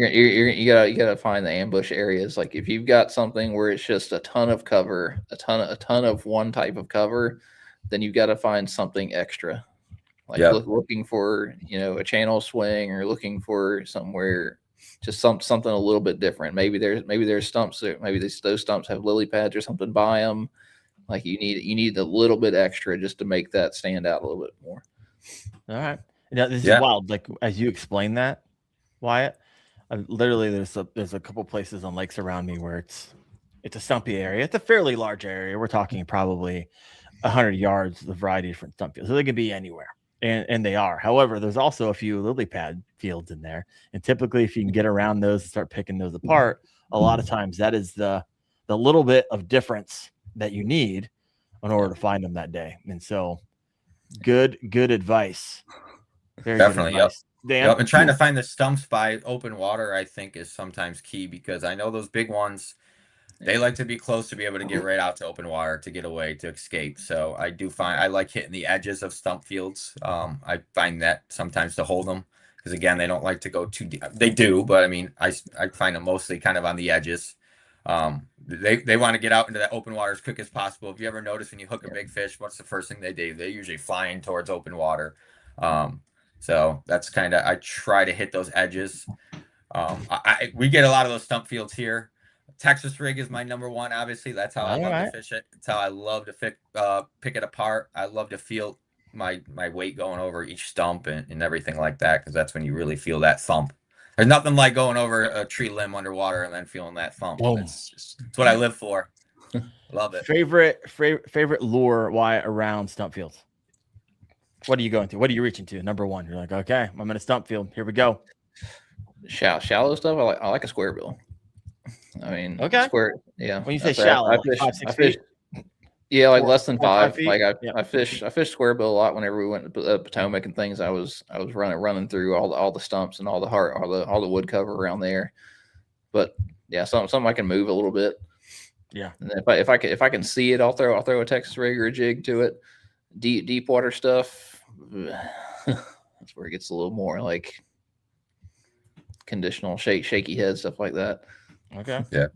gotta find the ambush areas. Like if you've got something where it's just a ton of cover, a ton of one type of cover, then you've got to find something extra. Like looking for, you know, a channel swing, or looking for somewhere just something a little bit different. Maybe there's stumps that those stumps have lily pads or something by them. Like you need a little bit extra just to make that stand out a little bit more. All right. Now this is wild. Like as you explain that, Wyatt, literally there's a couple places on lakes around me where it's a stumpy area. It's a fairly large area. We're talking probably 100 yards, the variety of different stump fields. So they can be anywhere. And they are. However, there's also a few lily pad fields in there. And typically if you can get around those and start picking those apart, a lot of times that is the little bit of difference that you need in order to find them that day. And so good advice. Very definitely. Good advice. Dan? And trying to find the stumps by open water, I think, is sometimes key, because I know those big ones, they like to be close to be able to get right out to open water, to get away, to escape. So I like hitting the edges of stump fields. I find that sometimes to hold them, because again, they don't like to go too deep. They do, but I mean, I find them mostly kind of on the edges. They want to get out into that open water as quick as possible. If you ever notice when you hook a big fish, what's the first thing they do? They usually flying towards open water. So that's kind of, I try to hit those edges. We get a lot of those stump fields here. Texas rig is my number one. Obviously, that's how I love to fish it. It's how I love to pick it apart. I love to feel my weight going over each stump and everything like that, because that's when you really feel that thump. There's nothing like going over a tree limb underwater and then feeling that thump. It's what I live for. Love it. Favorite lure around stump fields? What are you going to? What are you reaching to? Number one, you're like, okay, I'm in a stump field. Here we go. Shallow stuff. I like a square bill. I mean, square. Yeah. When you say shallow, like 5-6 feet. Yeah, like less than 5. Like I fish square bill a lot whenever we went to Potomac and things. I was running through all the stumps and all the wood cover around there. But yeah, something I can move a little bit. Yeah. And if I can see it, I'll throw a Texas rig or a jig to it. Deep water stuff. That's where it gets a little more like conditional shaky head, stuff like that. Okay. Yeah.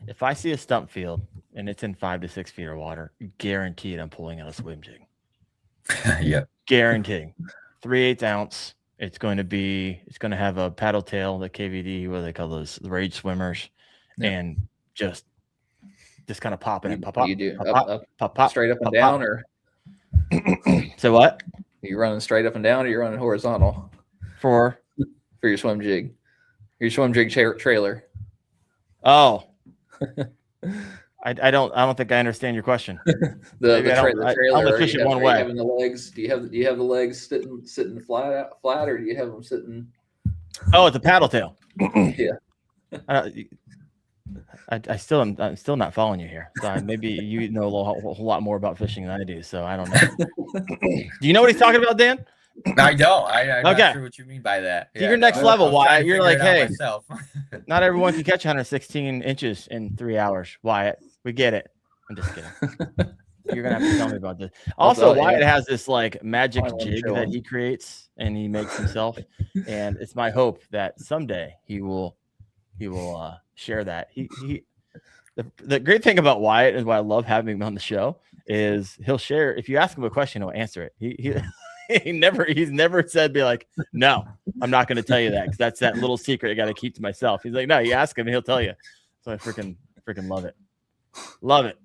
If I see a stump field and it's in 5 to 6 feet of water, guaranteed I'm pulling out a swim jig. Yeah. Guaranteed. 3/8 ounce. It's going to have a paddle tail, the KVD, what do they call those? The rage swimmers. Yeah. And just kind of popping it. Pop. You do pop, up, straight up and down, or So what? Are you running straight up and down, or are you running horizontal For your swim jig? Your swim jig trailer. Oh. I don't think I understand your question. the trailer. I only fish it one way. Having the legs? Do you have the legs sitting flat, or do you have them sitting? Oh, it's a paddle tail. Yeah. I'm still not following you here. So maybe you know a whole lot more about fishing than I do. So I don't know. Do you know what he's talking about, Dan? I don't. I'm okay. not sure what you mean by that. So your next level, Wyatt. You're like, hey, myself. not everyone can catch 116 inches in 3 hours. Wyatt, we get it. I'm just kidding. You're gonna have to tell me about this. Also, Wyatt has this like magic jig that he creates and he makes himself, and it's my hope that someday he will share that. The great thing about Wyatt and why I love having him on the show is he'll share. If you ask him a question, he'll answer it. He's never said be like, no, I'm not going to tell you that because that's that little secret I got to keep to myself. He's like, no, you ask him, he'll tell you. So I freaking love it. Love it.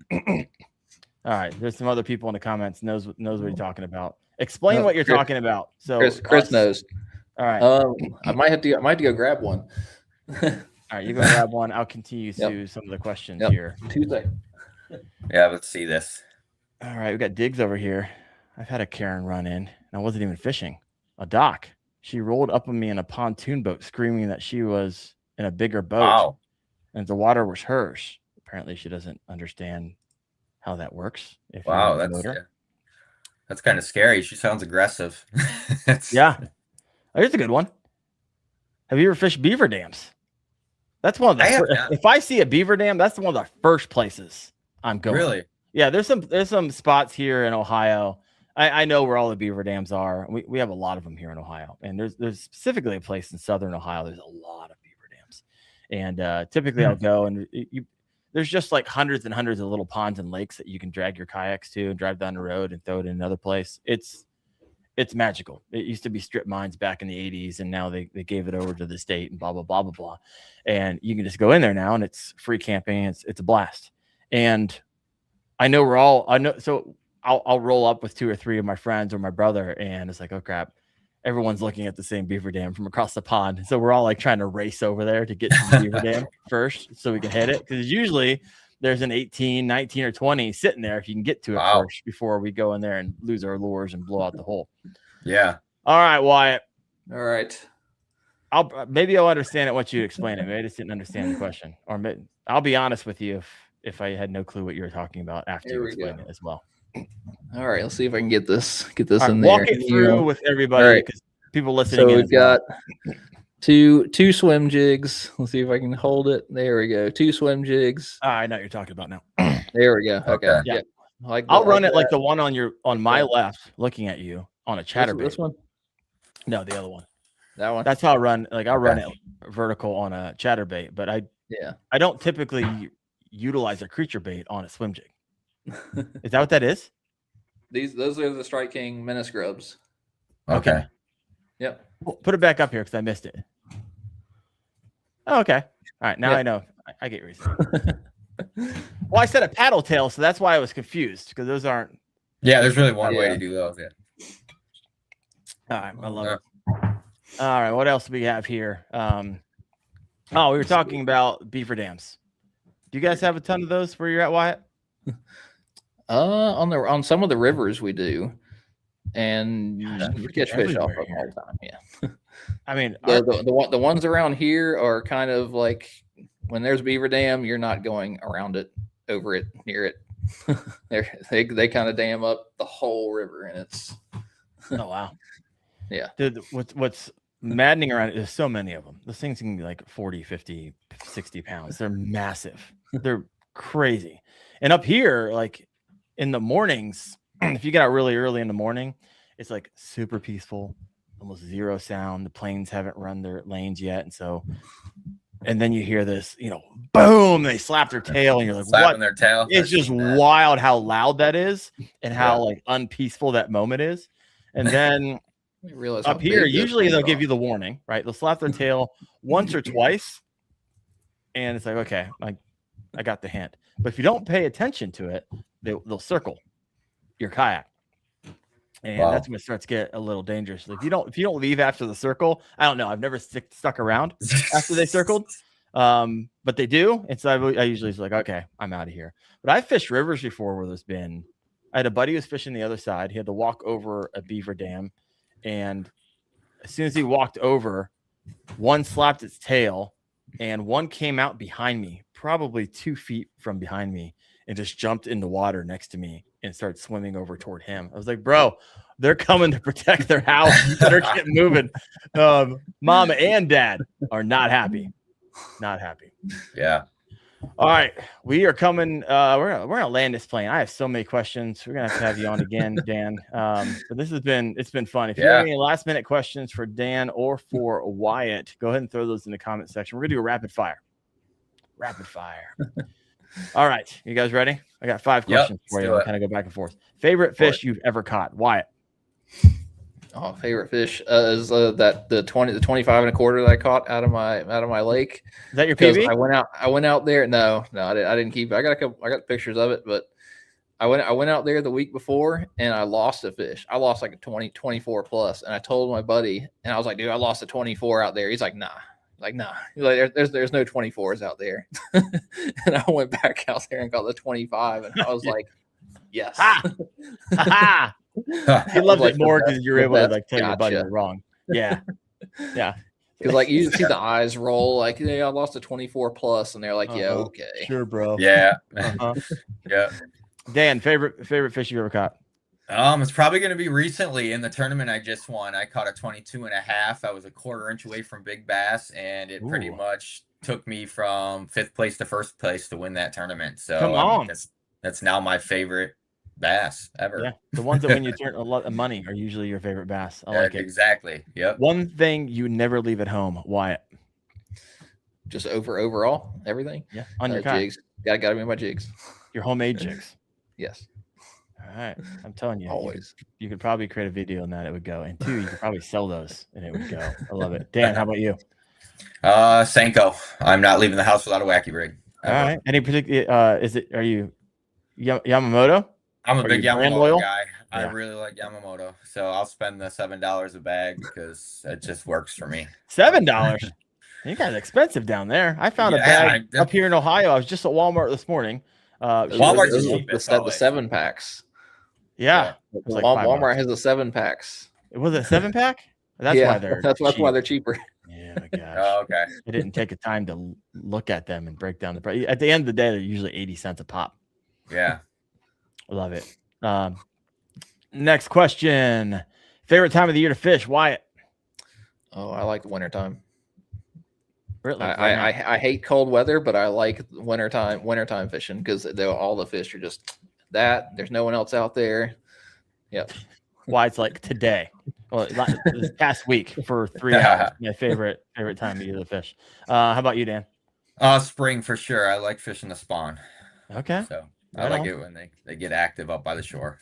All right, there's some other people in the comments knows what you're talking about. Explain what you're talking about. So Chris knows. All right. I might have to go grab one. All right, you go grab one. I'll continue to some of the questions here. Tuesday. Yeah, let's see this. All right, we got Diggs over here. I've had a Karen run in, and I wasn't even fishing. A dock. She rolled up on me in a pontoon boat, screaming that she was in a bigger boat, Wow. and the water was hers. Apparently, she doesn't understand how that works. Wow, that's kind of scary. She sounds aggressive. Yeah. Oh, here's a good one. Have you ever fished beaver dams? That's one of the if I see a beaver dam, that's one of the first places I'm going. Really? Yeah, there's some spots here in Ohio. I know where all the beaver dams are. We have a lot of them here in Ohio, and there's specifically a place in southern Ohio. There's a lot of beaver dams, and typically I'll go and there's just like hundreds and hundreds of little ponds and lakes that you can drag your kayaks to and drive down the road and throw it in another place. It's magical. It used to be strip mines back in the 80s, and now they gave it over to the state and blah blah blah blah blah. And you can just go in there now, and it's free camping. It's a blast. And I know so I'll roll up with 2 or 3 of my friends or my brother, and it's like, oh crap, everyone's looking at the same beaver dam from across the pond. So we're all like trying to race over there to get to the beaver dam first so we can hit it. Because usually there's an 18, 19, or 20 sitting there if you can get to it first before we go in there and lose our lures and blow out the hole. Yeah. All right, Wyatt. All right. Maybe I'll understand it once you explain it. Maybe I just didn't understand the question. Or I'll be honest with you if I had no clue what you were talking about after you explain it as well. All right, let's see if I can get this in there. Walk it through with everybody because people listening. So we've got two swim jigs. Let's see if I can hold it. There we go. 2 swim jigs. I know what you're talking about now. There we go. Okay. Yeah. I'll run it like the one on my left, looking at you on a chatterbait. This one? No, the other one. That one. That's how I run. Like I'll run it vertical on a chatterbait, but I don't typically utilize a creature bait on a swim jig. Is that what that is? Those are the Strike King Menace Grubs. Okay. Yep. Put it back up here because I missed it. Oh, okay. All right. Now I know. I get your reason. Well, I said a paddle tail, so that's why I was confused because those aren't. Yeah, there's really one way to do those. Yeah. All right. I love it. All right. What else do we have here? We were talking about beaver dams. Do you guys have a ton of those where you're at, Wyatt? On some of the rivers we do, and you catch fish off of them all the time. Yeah, I mean the ones around here are kind of like when there's beaver dam, you're not going around it, over it, near it. they kind of dam up the whole river, and it's oh wow, yeah. Dude, what's maddening around it, there's so many of them. Those things can be like 40, 50, 60 pounds. They're massive. They're crazy. And up here, like in the mornings, if you get out really early in the morning, it's like super peaceful, almost zero sound. The planes haven't run their lanes yet. And then you hear this, boom, they slap their tail and you're like, slapping their tail. It's just wild how loud that is and how like unpeaceful that moment is. And then up here, usually they'll give you the warning, right? They'll slap their tail once or twice. And it's like, okay, I got the hint. But if you don't pay attention to it, they'll circle your kayak. And that's when it starts to get a little dangerous. Like if you don't leave after the circle, I don't know. I've never stuck around after they circled, but they do. And so I usually was like, okay, I'm out of here. But I fished rivers before where I had a buddy who was fishing the other side. He had to walk over a beaver dam, and as soon as he walked over, one slapped its tail, and one came out behind me, probably 2 feet from behind me, and just jumped in the water next to me and started swimming over toward him. I was like, bro, they're coming to protect their house. You better get moving. Mom and dad are not happy. Not happy. Yeah. All right. We are coming. We're gonna land this plane. I have so many questions. We're gonna have to have you on again, Dan. But it's been fun. If you have any last minute questions for Dan or for Wyatt, go ahead and throw those in the comment section. We're gonna do a rapid fire. All right. You guys ready? I got 5 questions for you. I'll kind of go back and forth. Favorite fish you've ever caught? Wyatt. Oh, favorite fish is the 25 and a quarter that I caught out of my lake. Is that your PB? I went out there. No, I didn't keep it. I got pictures of it, but I went out there the week before and I lost a fish. I lost like a 24 plus, and I told my buddy, and I was like, dude, I lost a 24 out there. He's like, nah. He's like, there's no 24s out there. And I went back out there and got the 25, and I was like, yes. He loved it more because you're able to tell your buddy you're wrong. Yeah. Because you see the eyes roll, like, I lost a 24 plus, and they're like, yeah, okay, sure, bro. Yeah. Yeah. Dan, favorite fish you ever caught? It's probably going to be recently in the tournament I just won. I caught a 22 and a half. I was a quarter inch away from big bass, and it pretty much took me from 5th place to 1st place to win that tournament. So come on, that's now my favorite bass ever. Yeah, the ones that when you turn a lot of money are usually your favorite bass. I like it. Exactly. Yep. One thing you never leave at home, Wyatt. Just overall everything. Yeah, on your jigs. Gotta be my jigs. Your homemade jigs. Yes. All right, I'm telling you, always. You could probably create a video on that. It would go, and 2, you could probably sell those, and it would go. I love it. Dan, how about you? Senko. I'm not leaving the house without a wacky rig. All right. Any particular? Are you Yamamoto? I'm a big Yamamoto guy. Yeah. I really like Yamamoto, so I'll spend the $7 a bag because it just works for me. $7. You guys expensive down there. I found a bag up here in Ohio. I was just at Walmart this morning. Walmart's the cheapest. The 7-packs. Yeah. Like Walmart has the 7-packs. Was it a 7-pack? That's why they're cheaper. Yeah, my gosh. Oh, okay. I didn't take the time to look at them and break down the price. At the end of the day, they're usually 80 cents a pop. Yeah. I love it. Next question. Favorite time of the year to fish? Wyatt. Oh, I like the wintertime. Really? I hate cold weather, but I like wintertime fishing because all the fish are just that. There's no one else out there. Yep. Wyatt's like today. Well, this past week for 3 hours. My favorite time of year to fish. How about you, Dan? Spring for sure. I like fishing the spawn. Okay. So I like it when they get active up by the shore.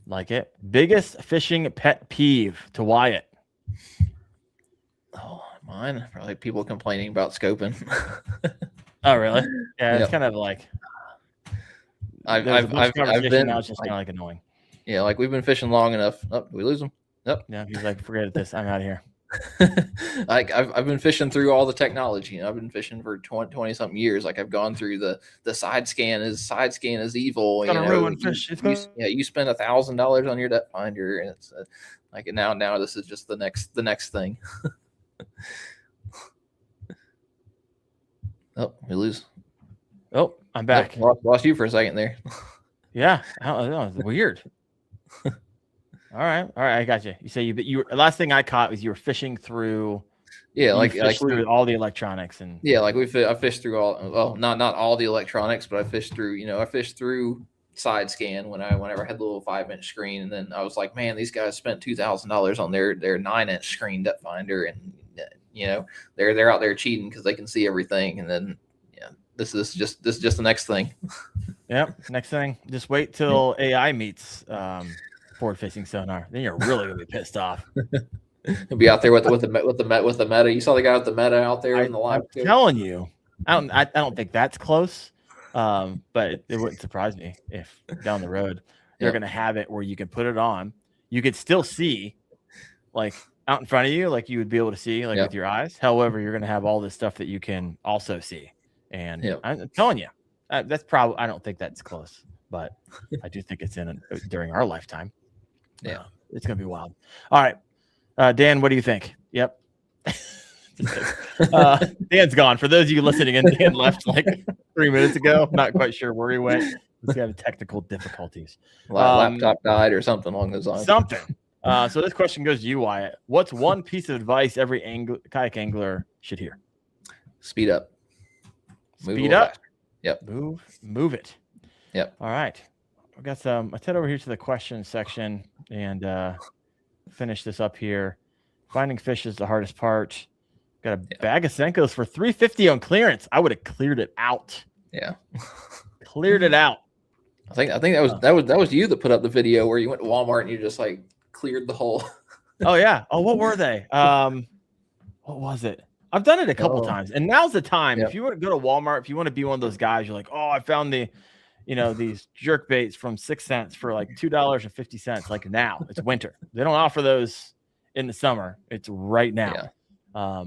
Like it. Biggest fishing pet peeve to Wyatt? Oh, mine. Probably people complaining about scoping. Oh, really? Yeah, it's kind of like I've been. Now it's just kind of like annoying. Yeah, like we've been fishing long enough. Oh, we lose them. Yep. Yeah, he's like, forget this. I'm out of here. Like I've been fishing through all the technology. I've been fishing for 20 something years. Like I've gone through the side scan is evil. It's gonna ruin fish. You spend $1,000 on your depth finder, and it's like now this is just the next thing. Oh, we lose. Oh, I'm back. Lost you for a second there. Yeah, I don't know. It's weird. All right, I got you. You say you last thing I caught was you were fishing through. Yeah, through all the electronics and. Yeah, like I fished through not all the electronics, but I fished through side scan whenever I had the little 5-inch screen, and then I was like, man, these guys spent $2,000 on their 9-inch screen depth finder, and they're out there cheating because they can see everything, and then this is just the next thing. Yep, next thing. Just wait till AI meets forward-facing sonar. Then you're really gonna be pissed off. He'll be out there with the meta. You saw the guy with the meta out there in the live. I'm telling you, I don't think that's close. But it wouldn't surprise me if down the road they're gonna have it where you can put it on. you could still see like out in front of you, like you would be able to see like with your eyes. However, you're going to have all this stuff that you can also see. And I'm telling you, that's probably, I don't think that's close, but I do think it's during our lifetime. Yeah. It's going to be wild. All right. Dan, what do you think? Yep. Dan's gone. For those of you listening in, Dan left like 3 minutes ago. Not quite sure where he went. He's having technical difficulties. Laptop died or something along those lines. Something. So this question goes to you, Wyatt. What's one piece of advice every kayak angler should hear? Speed up. Speed up. Faster. Yep. Move it. Yep. All right. We got some. Let's head over here to the question section and finish this up here. Finding fish is the hardest part. Got a bag of Senkos for $3.50 on clearance. I would have cleared it out. Yeah. Cleared it out. I think that was you that put up the video where you went to Walmart and you just like cleared the whole. Oh yeah. Oh, what were they? What was it? I've done it a couple times, and now's the time. If you want to go to Walmart, if you want to be one of those guys, you're like, oh, I found these jerk baits from 6 cents for like $2.50. Like now, it's winter. They don't offer those in the summer. It's right now. Yeah.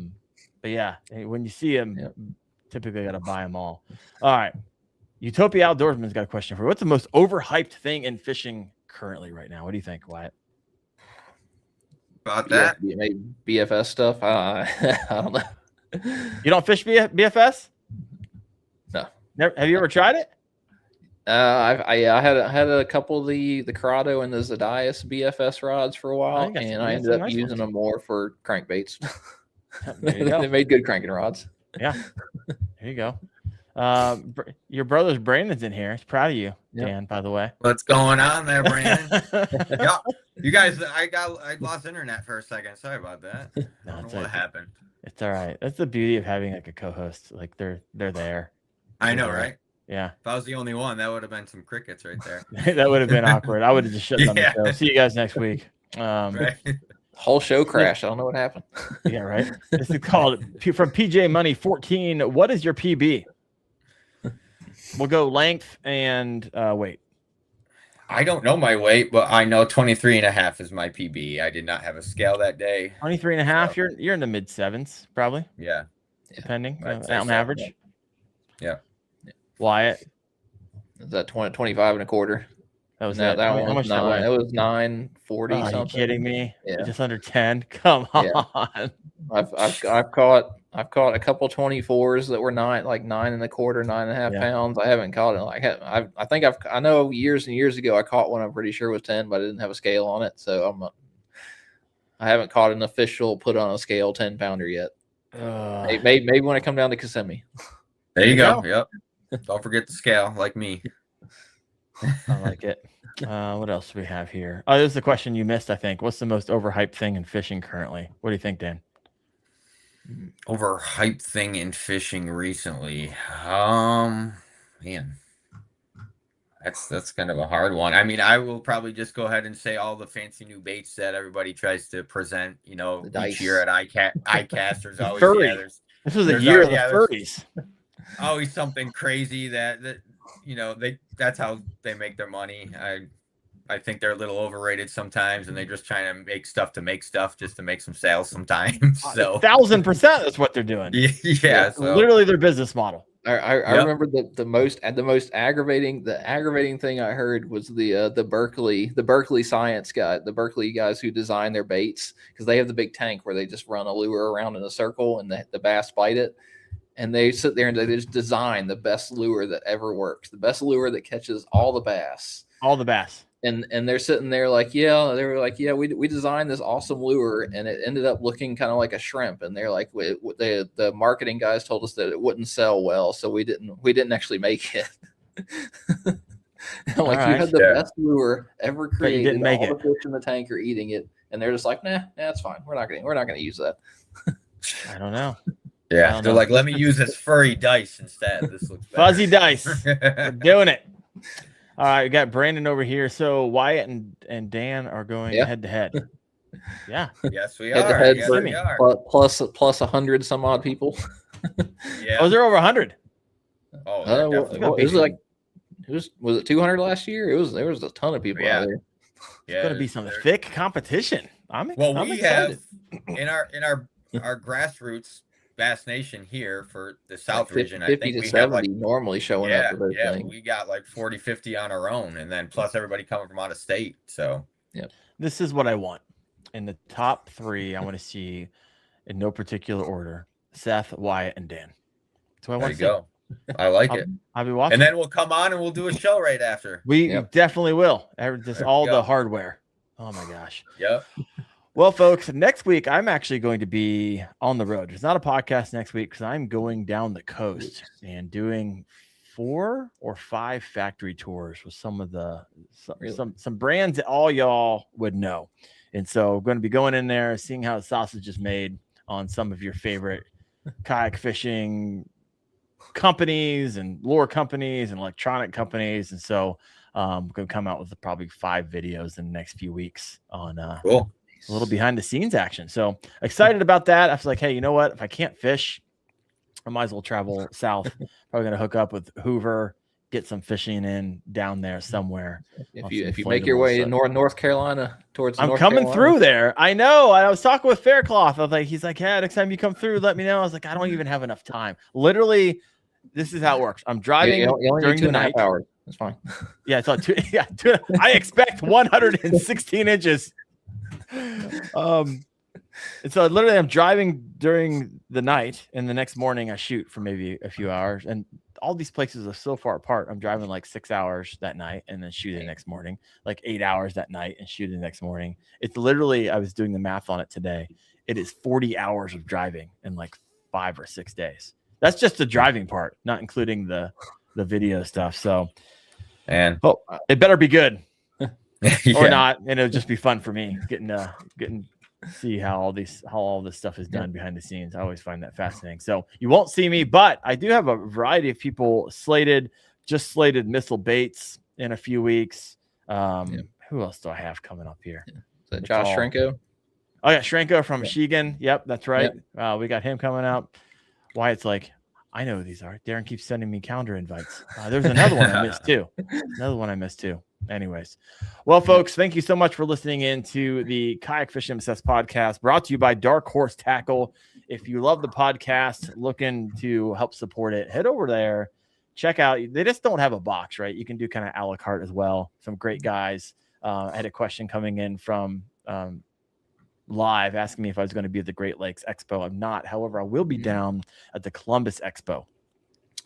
But yeah, when you see them, typically got to buy them all. All right. Utopia Outdoorsman's got a question for you. What's the most overhyped thing in fishing currently right now? What do you think, Wyatt? About that? Maybe BFS stuff. I don't know. You don't fish BFS? No. Never, have you ever tried it? I had a couple of the Corrado and the Zadias BFS rods for a while, and I ended up using them more for crankbaits. They made good cranking rods. Yeah. There you go. Your brother's Brandon's in here. He's proud of you, Dan, by the way. What's going on there, Brandon? Yeah. You guys, I lost internet for a second. Sorry about that. I don't know what happened. It's all right. That's the beauty of having like a co-host. Like they're there. I know, right? Yeah. If I was the only one, that would have been some crickets right there. That would have been awkward. I would have just shut down the show. See you guys next week. Right. Whole show crashed. I don't know what happened. Yeah, right. This is called from PJ Money 14. What is your PB? We'll go length and weight. I don't know my weight, but I know 23.5 is my PB. I did not have a scale that day. 23.5. So. You're in the mid sevens, probably. Yeah. Depending on average. Yeah. Wyatt. Is that 25 and a quarter? That was that one. Was 9. It was 940. Are you kidding me? Yeah. Just under 10. Come on. Yeah. I've caught a couple 24s that were 9 and a quarter, 9.5 pounds. I haven't caught it. I know years and years ago I caught one. I'm pretty sure it was 10, but I didn't have a scale on it, so I haven't caught an official put on a scale 10-pounder yet. Maybe when I come down to Kissimmee. There you go. Yep. Don't forget the scale, like me. I like it. What else do we have here? Oh, this is the question you missed, I think. What's the most overhyped thing in fishing currently? What do you think, Dan? Overhyped thing in fishing recently. Man, that's kind of a hard one. I mean, I will probably just go ahead and say all the fancy new baits that everybody tries to present, each year at ICAST. There's always this was a year of the furries. Always something crazy that that's how they make their money. I think they're a little overrated sometimes, and they're just trying to make stuff just to make some sales sometimes. So 1,000% that's what they're doing. Yeah, so. Literally their business model. I remember the most aggravating thing I heard was the Berkeley science guy, the Berkeley guys who design their baits, because they have the big tank where they just run a lure around in a circle and the bass bite it. And they sit there and they just design the best lure that ever works, the best lure that catches all the bass. And they're sitting there like, we designed this awesome lure, and it ended up looking kind of like a shrimp. And they're like, the marketing guys told us that it wouldn't sell well, so we didn't actually make it. I'm like, you had the best lure ever created. Didn't make all the fish in the tank are eating it, and they're just like, nah, it's fine. We're not gonna use that. I don't know. Yeah, they're like, let me use this furry dice instead. This looks better. Fuzzy dice. We're doing it. All right, we got Brandon over here. So Wyatt and Dan are going head to head. Yeah. Yes, we are. Head yes, we are. Plus 100 some odd people. Yeah. Was there over 100? Oh, was it 200 last year? There was a ton of people out there. It's going to be some thick competition. I'm excited. Have in our grassroots Bass Nation here for the South region. 50 I think to we 70 have like normally showing up for those things. We got like 40, 50 on our own, and then plus everybody coming from out of state. So this is what I want. In the top 3, I want to see, in no particular order, Seth, Wyatt, and Dan. So I want to go. I like it. I'll be watching. And then we'll come on and we'll do a show right after. We definitely will. Just all the hardware. Oh my gosh. Yep. Well, folks, next week I'm actually going to be on the road. There's not a podcast next week because I'm going down the coast and doing 4 or 5 factory tours with some of the some brands that all y'all would know. And so I'm going to be going in there, seeing how the sausage is made on some of your favorite kayak fishing companies and lure companies and electronic companies. And so I'm going to come out with probably 5 videos in the next few weeks on cool. A little behind the scenes action. So excited about that. I was like, hey, you know what? If I can't fish, I might as well travel south. Probably going to hook up with Hoover, get some fishing in down there somewhere. If you make your way to North Carolina towards I'm coming through there. I know. I was talking with Faircloth. I was like, he's like, yeah, next time you come through, let me know. I was like, I don't even have enough time. Literally, this is how it works. I'm driving during the night. Hours. That's fine. Yeah, it's two. I expect 116 inches. And so literally I'm driving during the night, and the next morning I shoot for maybe a few hours, and all these places are so far apart. I'm driving like 6 hours that night and then shooting the next morning, like 8 hours that night and shooting the next morning. It's literally, I was doing the math on it today. It is 40 hours of driving in like 5 or 6 days. That's just the driving part, not including the video stuff. So, it better be good. Or not, and it'll just be fun for me getting see how all this stuff is done behind the scenes. I always find that fascinating. So you won't see me, but I do have a variety of people slated Missile Baits in a few weeks. Who else do I have coming up here? Is that Josh Shrenko? Oh yeah, Shrenko from Michigan. Yep, that's right. We got him coming up. Wyatt's like, I know who these are. Darren keeps sending me calendar invites. There's another one I missed too. Anyways, well, folks, thank you so much for listening in to the Kayak Fishing Obsessed podcast, brought to you by Dark Horse Tackle. If you love the podcast, looking to help support it, head over there, check out. They just don't have a box, right? You can do kind of a la carte as well. Some great guys. I had a question coming in from live asking me if I was going to be at the Great Lakes Expo. I'm not. However, I will be down at the Columbus Expo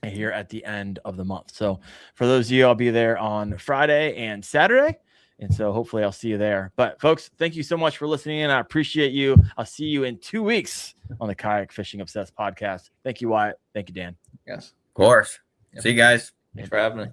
here at the end of the month. So for those of you, I'll be there on Friday and Saturday. And so hopefully I'll see you there. But folks, thank you so much for listening in. I appreciate you. I'll see you in 2 weeks on the Kayak Fishing Obsessed podcast. Thank you, Wyatt. Thank you, Dan. Yes. Of course. Yep. See you guys. Thanks for having me.